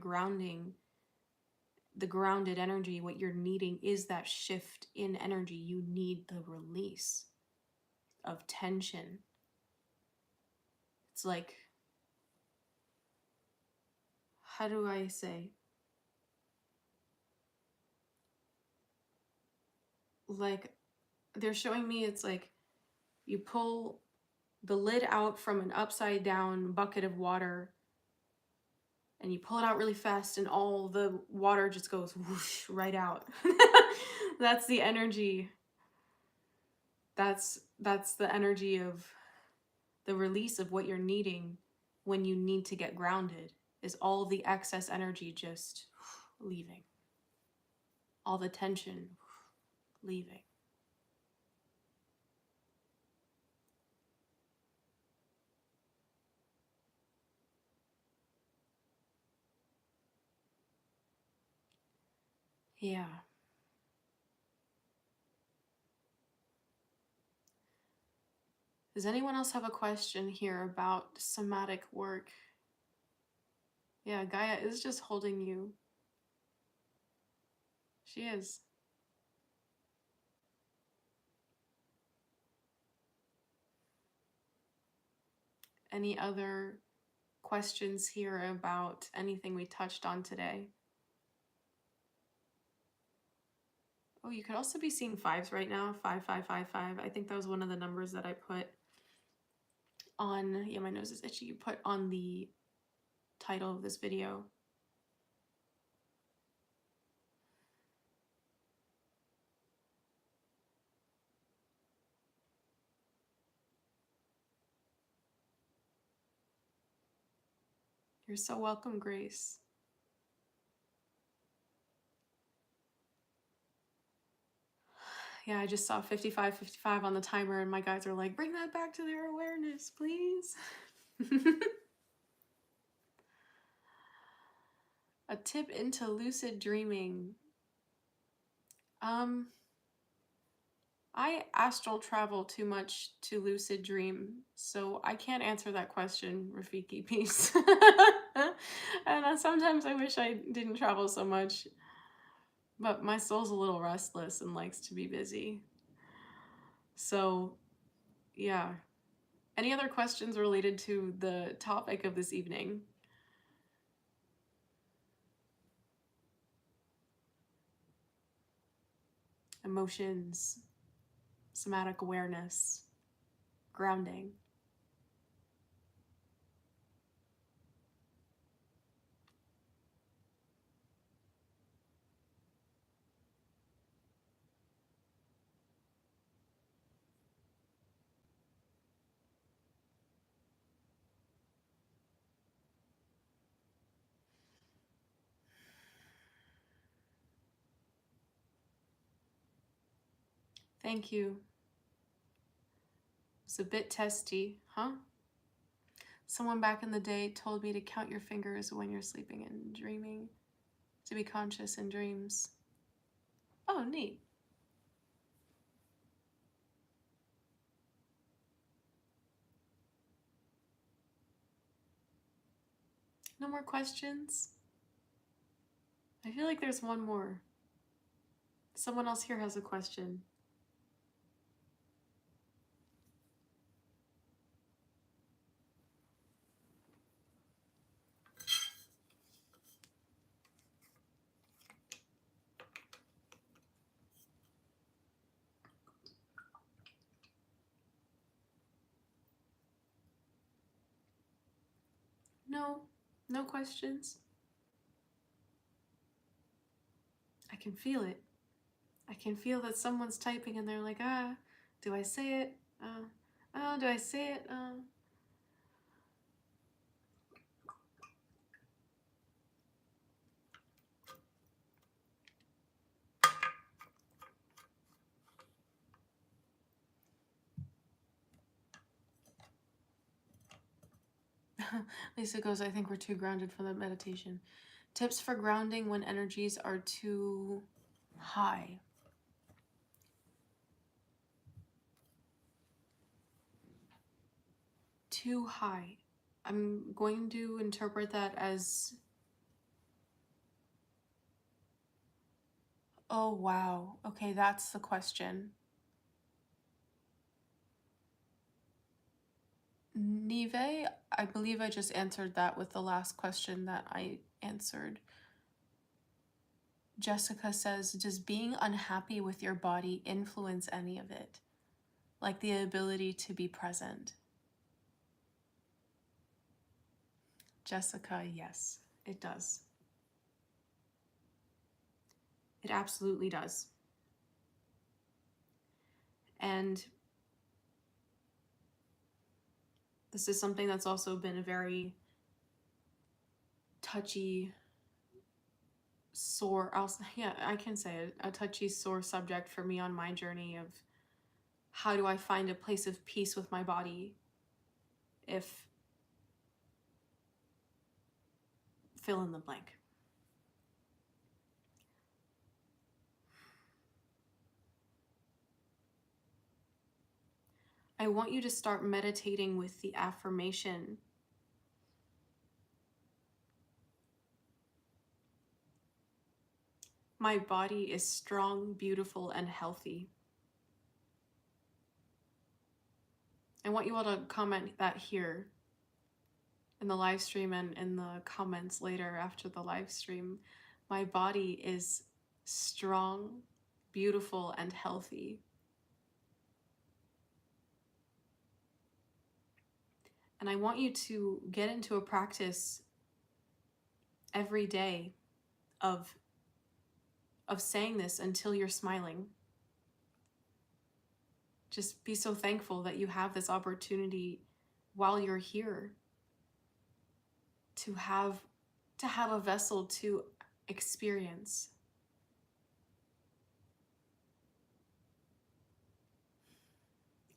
Speaker 1: grounded energy, what you're needing is that shift in energy. You need the release of tension. It's like, how do I say? Like, they're showing me it's like you pull the lid out from an upside down bucket of water and you pull it out really fast and all the water just goes whoosh right out. That's the energy That's the energy of the release of what you're needing when you need to get grounded, is all the excess energy just leaving. All the tension leaving. Yeah. Does anyone else have a question here about somatic work? Yeah, Gaia is just holding you. She is. Any other questions here about anything we touched on today? Oh, you could also be seeing fives right now. 5555. I think that was one of the numbers that I put on, yeah, my nose is itchy. You put on the title of this video. You're so welcome, Grace. Yeah, I just saw 5555 on the timer and my guys are like, bring that back to their awareness, please. A tip into lucid dreaming. I astral travel too much to lucid dream, so I can't answer that question, Rafiki Peace. And sometimes I wish I didn't travel so much, but my soul's a little restless and likes to be busy. So, yeah. Any other questions related to the topic of this evening? Emotions, somatic awareness, grounding. Thank you. It's a bit testy, huh? Someone back in the day told me to count your fingers when you're sleeping and dreaming, to be conscious in dreams. Oh, neat. No more questions? I feel like there's one more. Someone else here has a question. No, no questions. I can feel it. I can feel that someone's typing and they're like, do I say it? Do I say it? Lisa goes, I think we're too grounded for that meditation. Tips for grounding when energies are too high. Too high. I'm going to interpret that as, oh wow, okay, that's the question. Nive, I believe I just answered that with the last question that I answered. Jessica says, does being unhappy with your body influence any of it? Like the ability to be present? Jessica, yes, it does. It absolutely does. And This is something that's also been a very touchy, sore, I can say it, a touchy, sore subject for me on my journey of how do I find a place of peace with my body if fill in the blank. I want you to start meditating with the affirmation, my body is strong, beautiful, and healthy. I want you all to comment that here in the live stream and in the comments later after the live stream. My body is strong, beautiful, and healthy. And I want you to get into a practice every day of saying this until you're smiling. Just be so thankful that you have this opportunity while you're here to have a vessel to experience.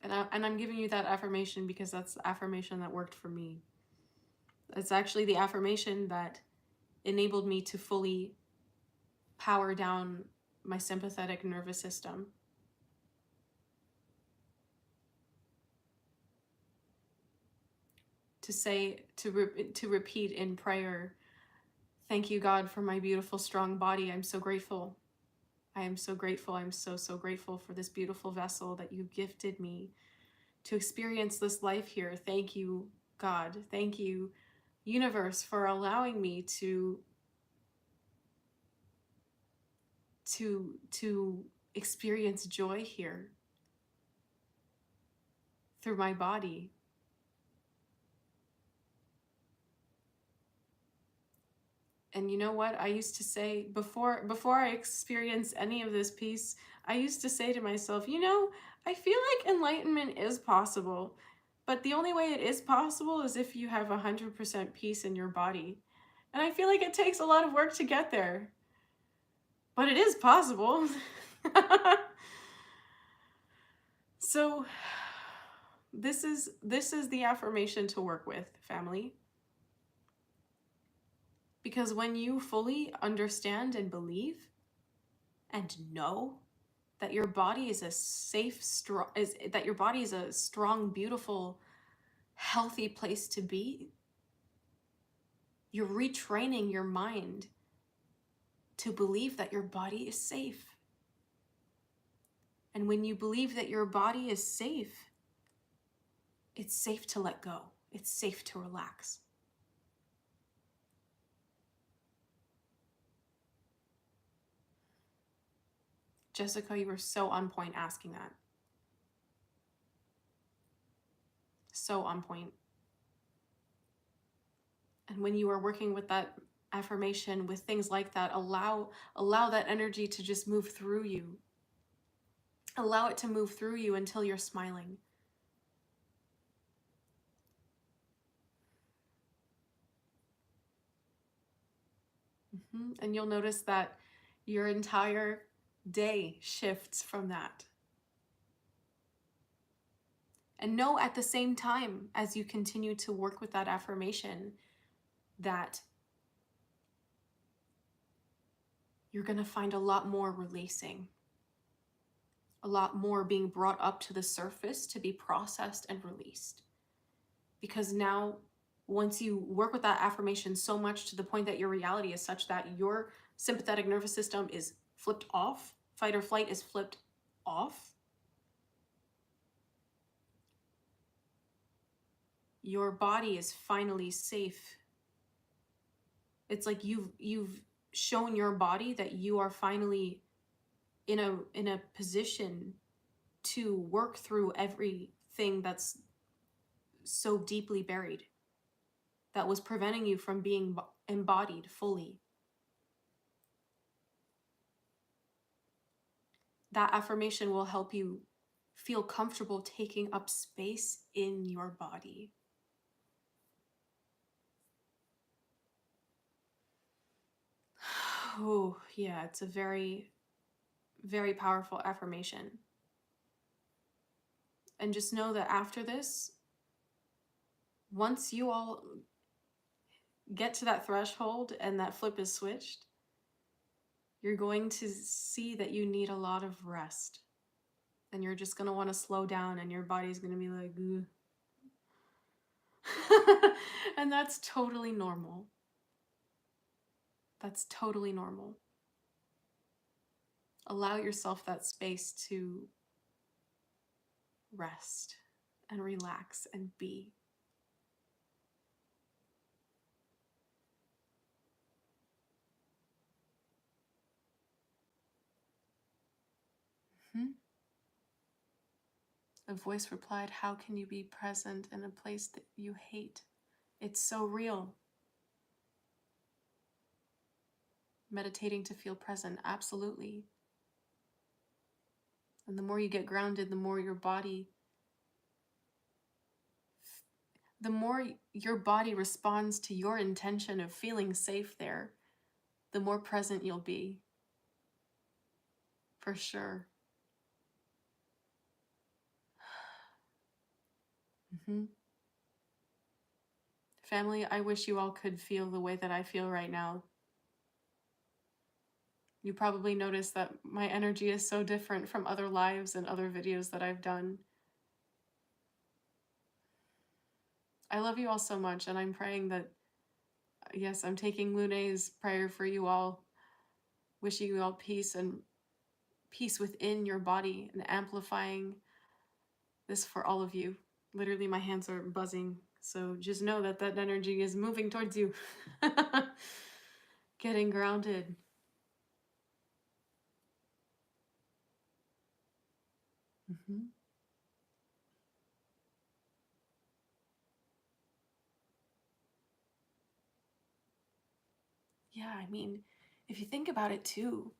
Speaker 1: And I'm giving you that affirmation because that's the affirmation that worked for me. It's actually the affirmation that enabled me to fully power down my sympathetic nervous system. To repeat in prayer, thank you, God, for my beautiful, strong body. I'm so grateful. I am so grateful. I'm so grateful for this beautiful vessel that you gifted me to experience this life here. Thank you, God. Thank you, universe, for allowing me to experience joy here through my body. And you know what? I used to say before I experienced any of this peace, I used to say to myself, you know, I feel like enlightenment is possible, but the only way it is possible is if you have 100% peace in your body. And I feel like it takes a lot of work to get there, but it is possible. So this is the affirmation to work with, family. Because when you fully understand and believe and know that your body is a strong, beautiful, healthy place to be, you're retraining your mind to believe that your body is safe. And when you believe that your body is safe, it's safe to let go. It's safe to relax. Jessica, you were so on point asking that. So on point. And when you are working with that affirmation, with things like that, allow that energy to just move through you. Allow it to move through you until you're smiling. And you'll notice that your entire day shifts from that. And know at the same time, as you continue to work with that affirmation, that you're going to find a lot more releasing, a lot more being brought up to the surface to be processed and released. Because now, once you work with that affirmation so much to the point that your reality is such that your sympathetic nervous system is flipped off, fight or flight is flipped off, your body is finally safe. It's like you've shown your body that you are finally in a position to work through everything that's so deeply buried, that was preventing you from being embodied fully. That affirmation will help you feel comfortable taking up space in your body. Oh, yeah, it's a very, very powerful affirmation. And just know that after this, once you all get to that threshold and that flip is switched, you're going to see that you need a lot of rest. And you're just going to want to slow down, and your body's going to be like, ugh. And that's totally normal. That's totally normal. Allow yourself that space to rest and relax and be. A voice replied, "How can you be present in a place that you hate? It's so real." Meditating to feel present, absolutely. And the more you get grounded, the more your body responds to your intention of feeling safe there, the more present you'll be. For sure. Family, I wish you all could feel the way that I feel right now. You probably noticed that my energy is so different from other lives and other videos that I've done. I love you all so much, and I'm praying that, yes, I'm taking Lune's prayer for you all, wishing you all peace and peace within your body, and amplifying this for all of you. Literally, my hands are buzzing, so just know that that energy is moving towards you. Getting grounded. Yeah, I mean, if you think about it too,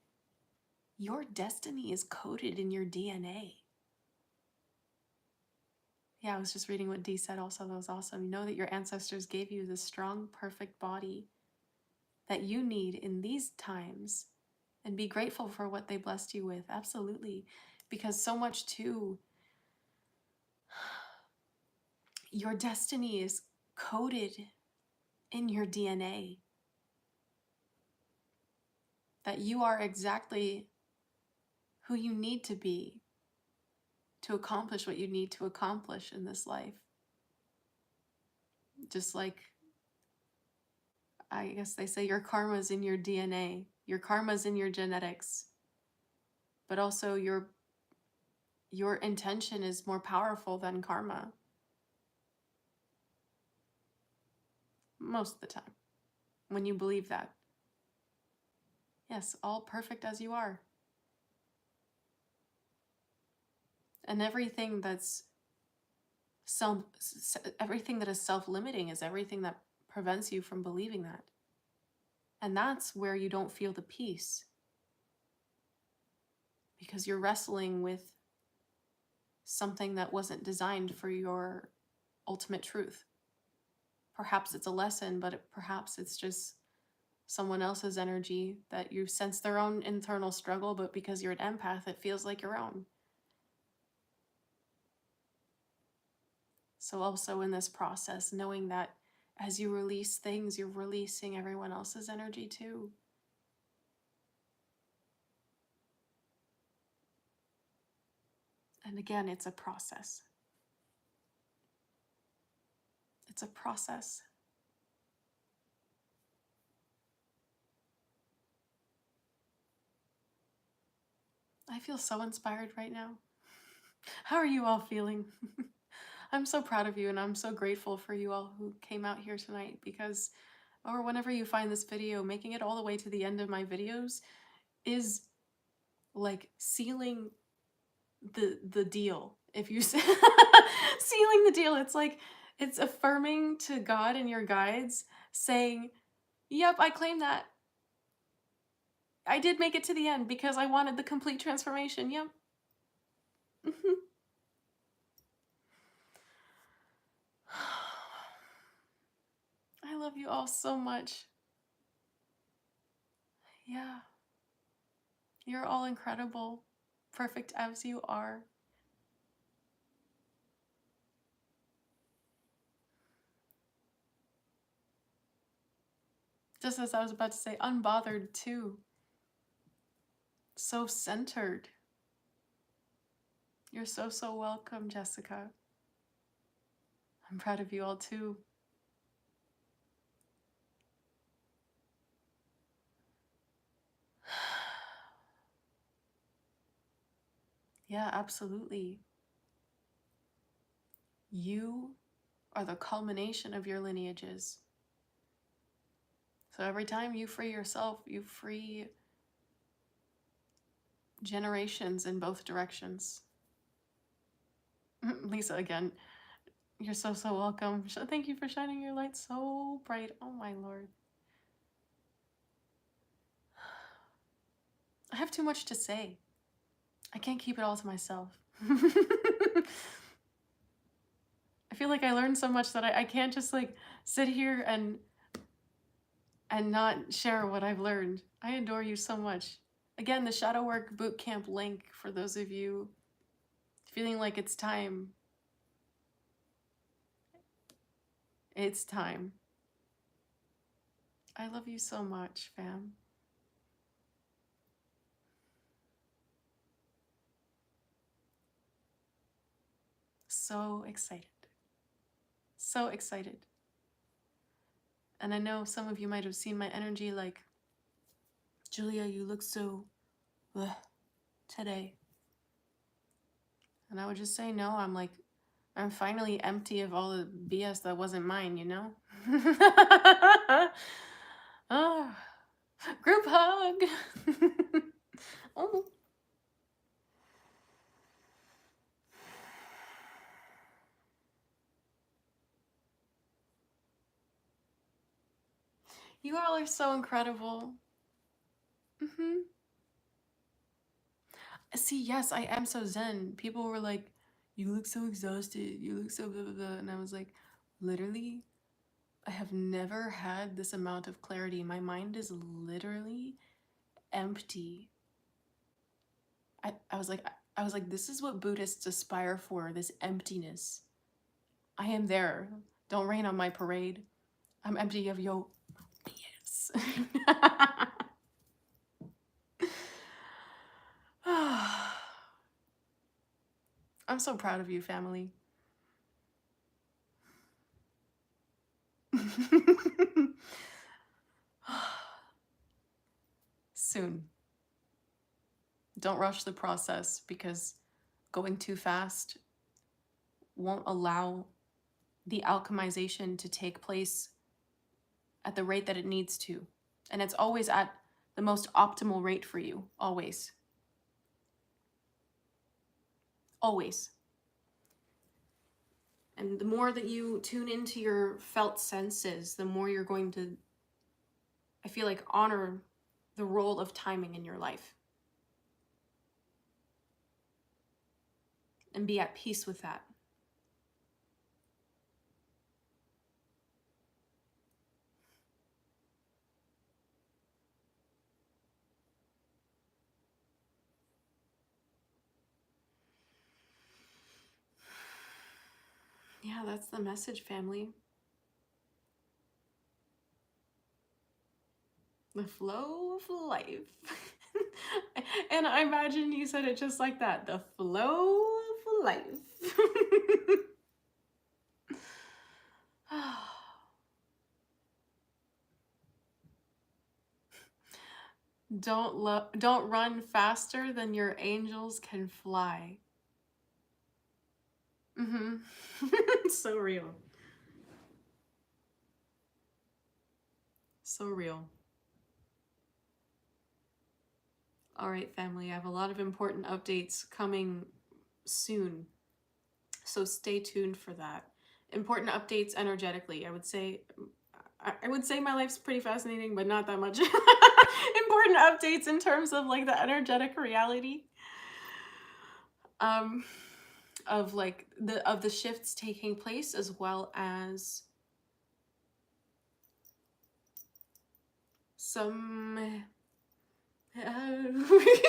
Speaker 1: your destiny is coded in your DNA. Yeah, I was just reading what Dee said also. That was awesome. You know that your ancestors gave you this strong, perfect body that you need in these times, and be grateful for what they blessed you with. Absolutely. Because so much too, your destiny is coded in your DNA. That you are exactly who you need to be to accomplish what you need to accomplish in this life. Just like, I guess they say, your karma's in your DNA, your karma's in your genetics, but also your intention is more powerful than karma. Most of the time, when you believe that. Yes, all perfect as you are. And everything that is self-limiting is everything that prevents you from believing that. And that's where you don't feel the peace. Because you're wrestling with something that wasn't designed for your ultimate truth. Perhaps it's a lesson, but perhaps it's just someone else's energy that you sense their own internal struggle, but because you're an empath, it feels like your own. So also in this process, knowing that as you release things, you're releasing everyone else's energy too. And again, it's a process. It's a process. I feel so inspired right now. How are you all feeling? I'm so proud of you, and I'm so grateful for you all who came out here tonight, because, or whenever you find this video, making it all the way to the end of my videos is like sealing the deal. If you sealing the deal, it's like, it's affirming to God and your guides, saying, yep, I claim that. I did make it to the end because I wanted the complete transformation. Yep. I love you all so much. Yeah. You're all incredible, perfect as you are. Just as I was about to say, unbothered too. So centered. You're so, so welcome, Jessica. I'm proud of you all too. Yeah, absolutely. You are the culmination of your lineages. So every time you free yourself, you free generations in both directions. Lisa, again, you're so, so welcome. Thank you for shining your light so bright. Oh my Lord. I have too much to say. I can't keep it all to myself. I feel like I learned so much that I can't just like sit here and not share what I've learned. I adore you so much. Again, the Shadow Work Bootcamp link for those of you feeling like it's time. It's time. I love you so much, fam. So excited. So excited. And I know some of you might have seen my energy like, Julia, you look so today. And I would just say, no, I'm finally empty of all the BS that wasn't mine, you know? Oh, group hug. Oh. You all are so incredible. See, yes, I am so zen. People were like, you look so exhausted. You look so blah, blah, blah. And I was like, literally, I have never had this amount of clarity. My mind is literally empty. I was like, this is what Buddhists aspire for, this emptiness. I am there. Don't rain on my parade. I'm empty of yo BS. I'm so proud of you, family. Soon. Don't rush the process, because going too fast won't allow the alchemization to take place at the rate that it needs to. And it's always at the most optimal rate for you, always. Always. And the more that you tune into your felt senses, the more you're going to, I feel like, honor the role of timing in your life. And be at peace with that. Yeah, that's the message, family. The flow of life. And I imagine you said it just like that. The flow of life. Don't run faster than your angels can fly. So real. So real. All right, family, I have a lot of important updates coming soon, so stay tuned for that. Important updates energetically. I would say my life's pretty fascinating, but not that much. Important updates in terms of like the energetic reality of like the shifts taking place, as well as some The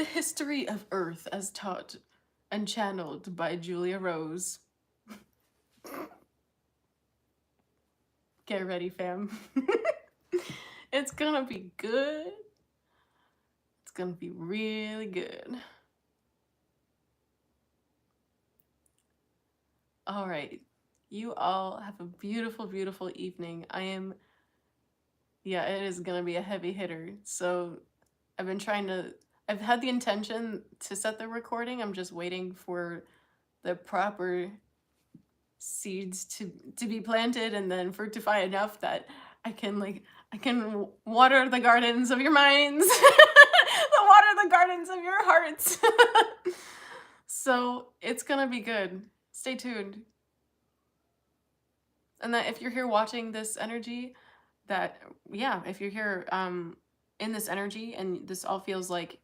Speaker 1: History of Earth as taught and channeled by Julia Rose. Get ready, fam. It's gonna be good. It's gonna be really good. All right. You all have a beautiful, beautiful evening. Yeah, it is gonna be a heavy hitter. So I've had the intention to set the recording. I'm just waiting for the proper seeds to be planted and then fructify enough that I can water the gardens of your minds. Water the gardens of your hearts. So it's gonna be good. Stay tuned. And that if you're here watching this energy, if you're here in this energy and this all feels like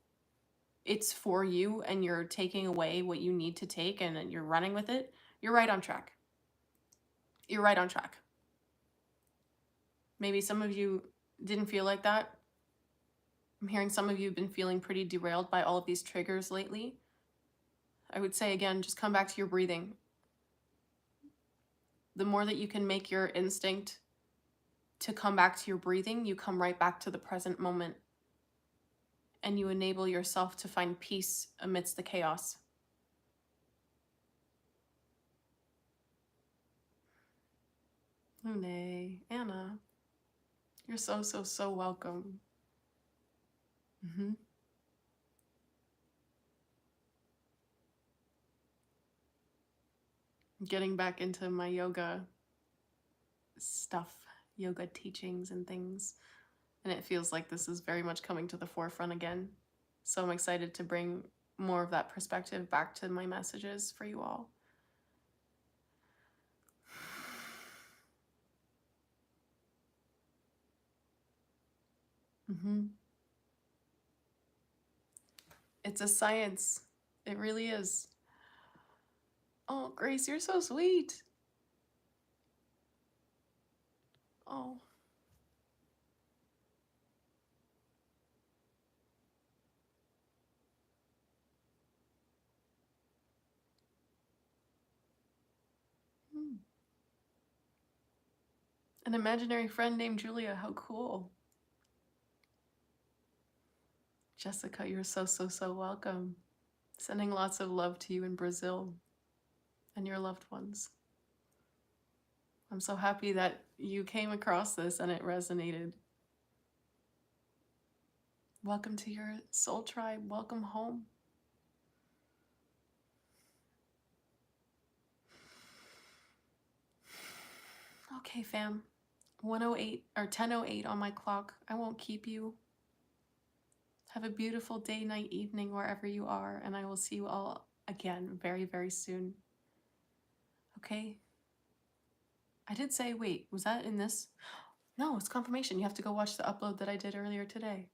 Speaker 1: it's for you and you're taking away what you need to take and you're running with it, you're right on track. You're right on track. Maybe some of you didn't feel like that. I'm hearing some of you have been feeling pretty derailed by all of these triggers lately. I would say again, just come back to your breathing. The more that you can make your instinct to come back to your breathing, you come right back to the present moment. And you enable yourself to find peace amidst the chaos. Lune, Anna, you're so, so, so welcome. Getting back into my yoga stuff, yoga teachings and things. And it feels like this is very much coming to the forefront again. So I'm excited to bring more of that perspective back to my messages for you all. It's a science. It really is. Oh, Grace, you're so sweet. Oh. An imaginary friend named Julia. How cool. Jessica, you're so, so, so welcome. Sending lots of love to you in Brazil and your loved ones. I'm so happy that you came across this and it resonated. Welcome to your soul tribe. Welcome home. Okay, fam. 1:08 or 10:08 on my clock. I won't keep you. Have a beautiful day, night, evening, wherever you are, and I will see you all again very, very soon. Okay? I did say, wait, was that in this? No, it's confirmation. You have to go watch the upload that I did earlier today.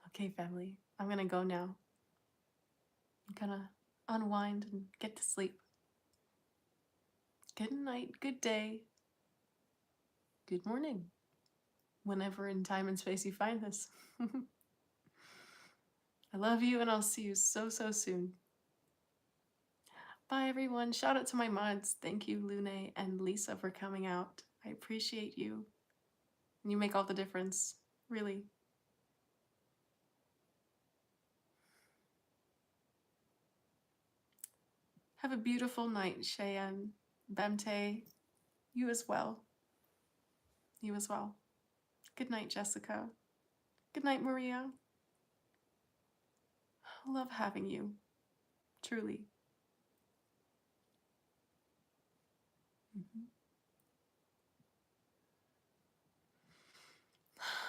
Speaker 1: Okay, family. I'm gonna go now. I'm gonna unwind and get to sleep. Good night, good day, good morning, whenever in time and space you find this. I love you and I'll see you so, so soon. Bye, everyone. Shout out to my mods. Thank you, Lune and Lisa, for coming out. I appreciate you. You make all the difference, really. Have a beautiful night, Cheyenne, Bemte. You as well. You as well. Good night, Jessica. Good night, Maria. Love having you. Truly.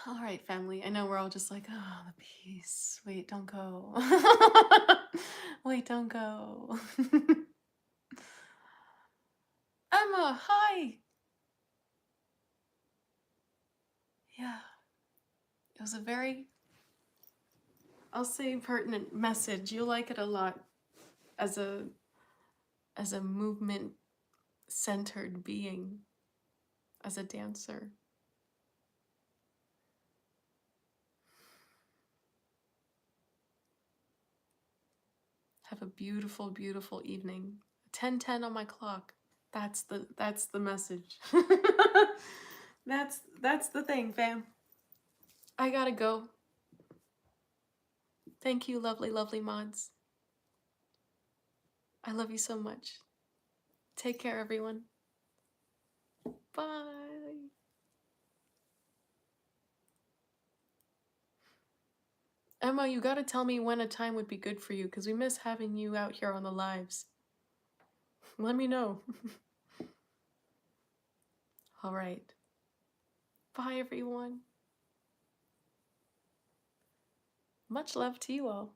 Speaker 1: All right, family. I know we're all just like, oh, the peace. Wait, don't go. Wait, don't go. Emma, hi. Yeah. It was a very, I'll say, pertinent message. You'll like it a lot as a movement-centered being. as a dancer. Have a beautiful, beautiful evening. 10:10 on my clock. That's the message. That's the thing, fam. I gotta go. Thank you, lovely, lovely mods. I love you so much. Take care, everyone. Bye. Emma, you gotta tell me when a time would be good for you, because we miss having you out here on the lives. Let me know. All right. Bye, everyone. Much love to you all.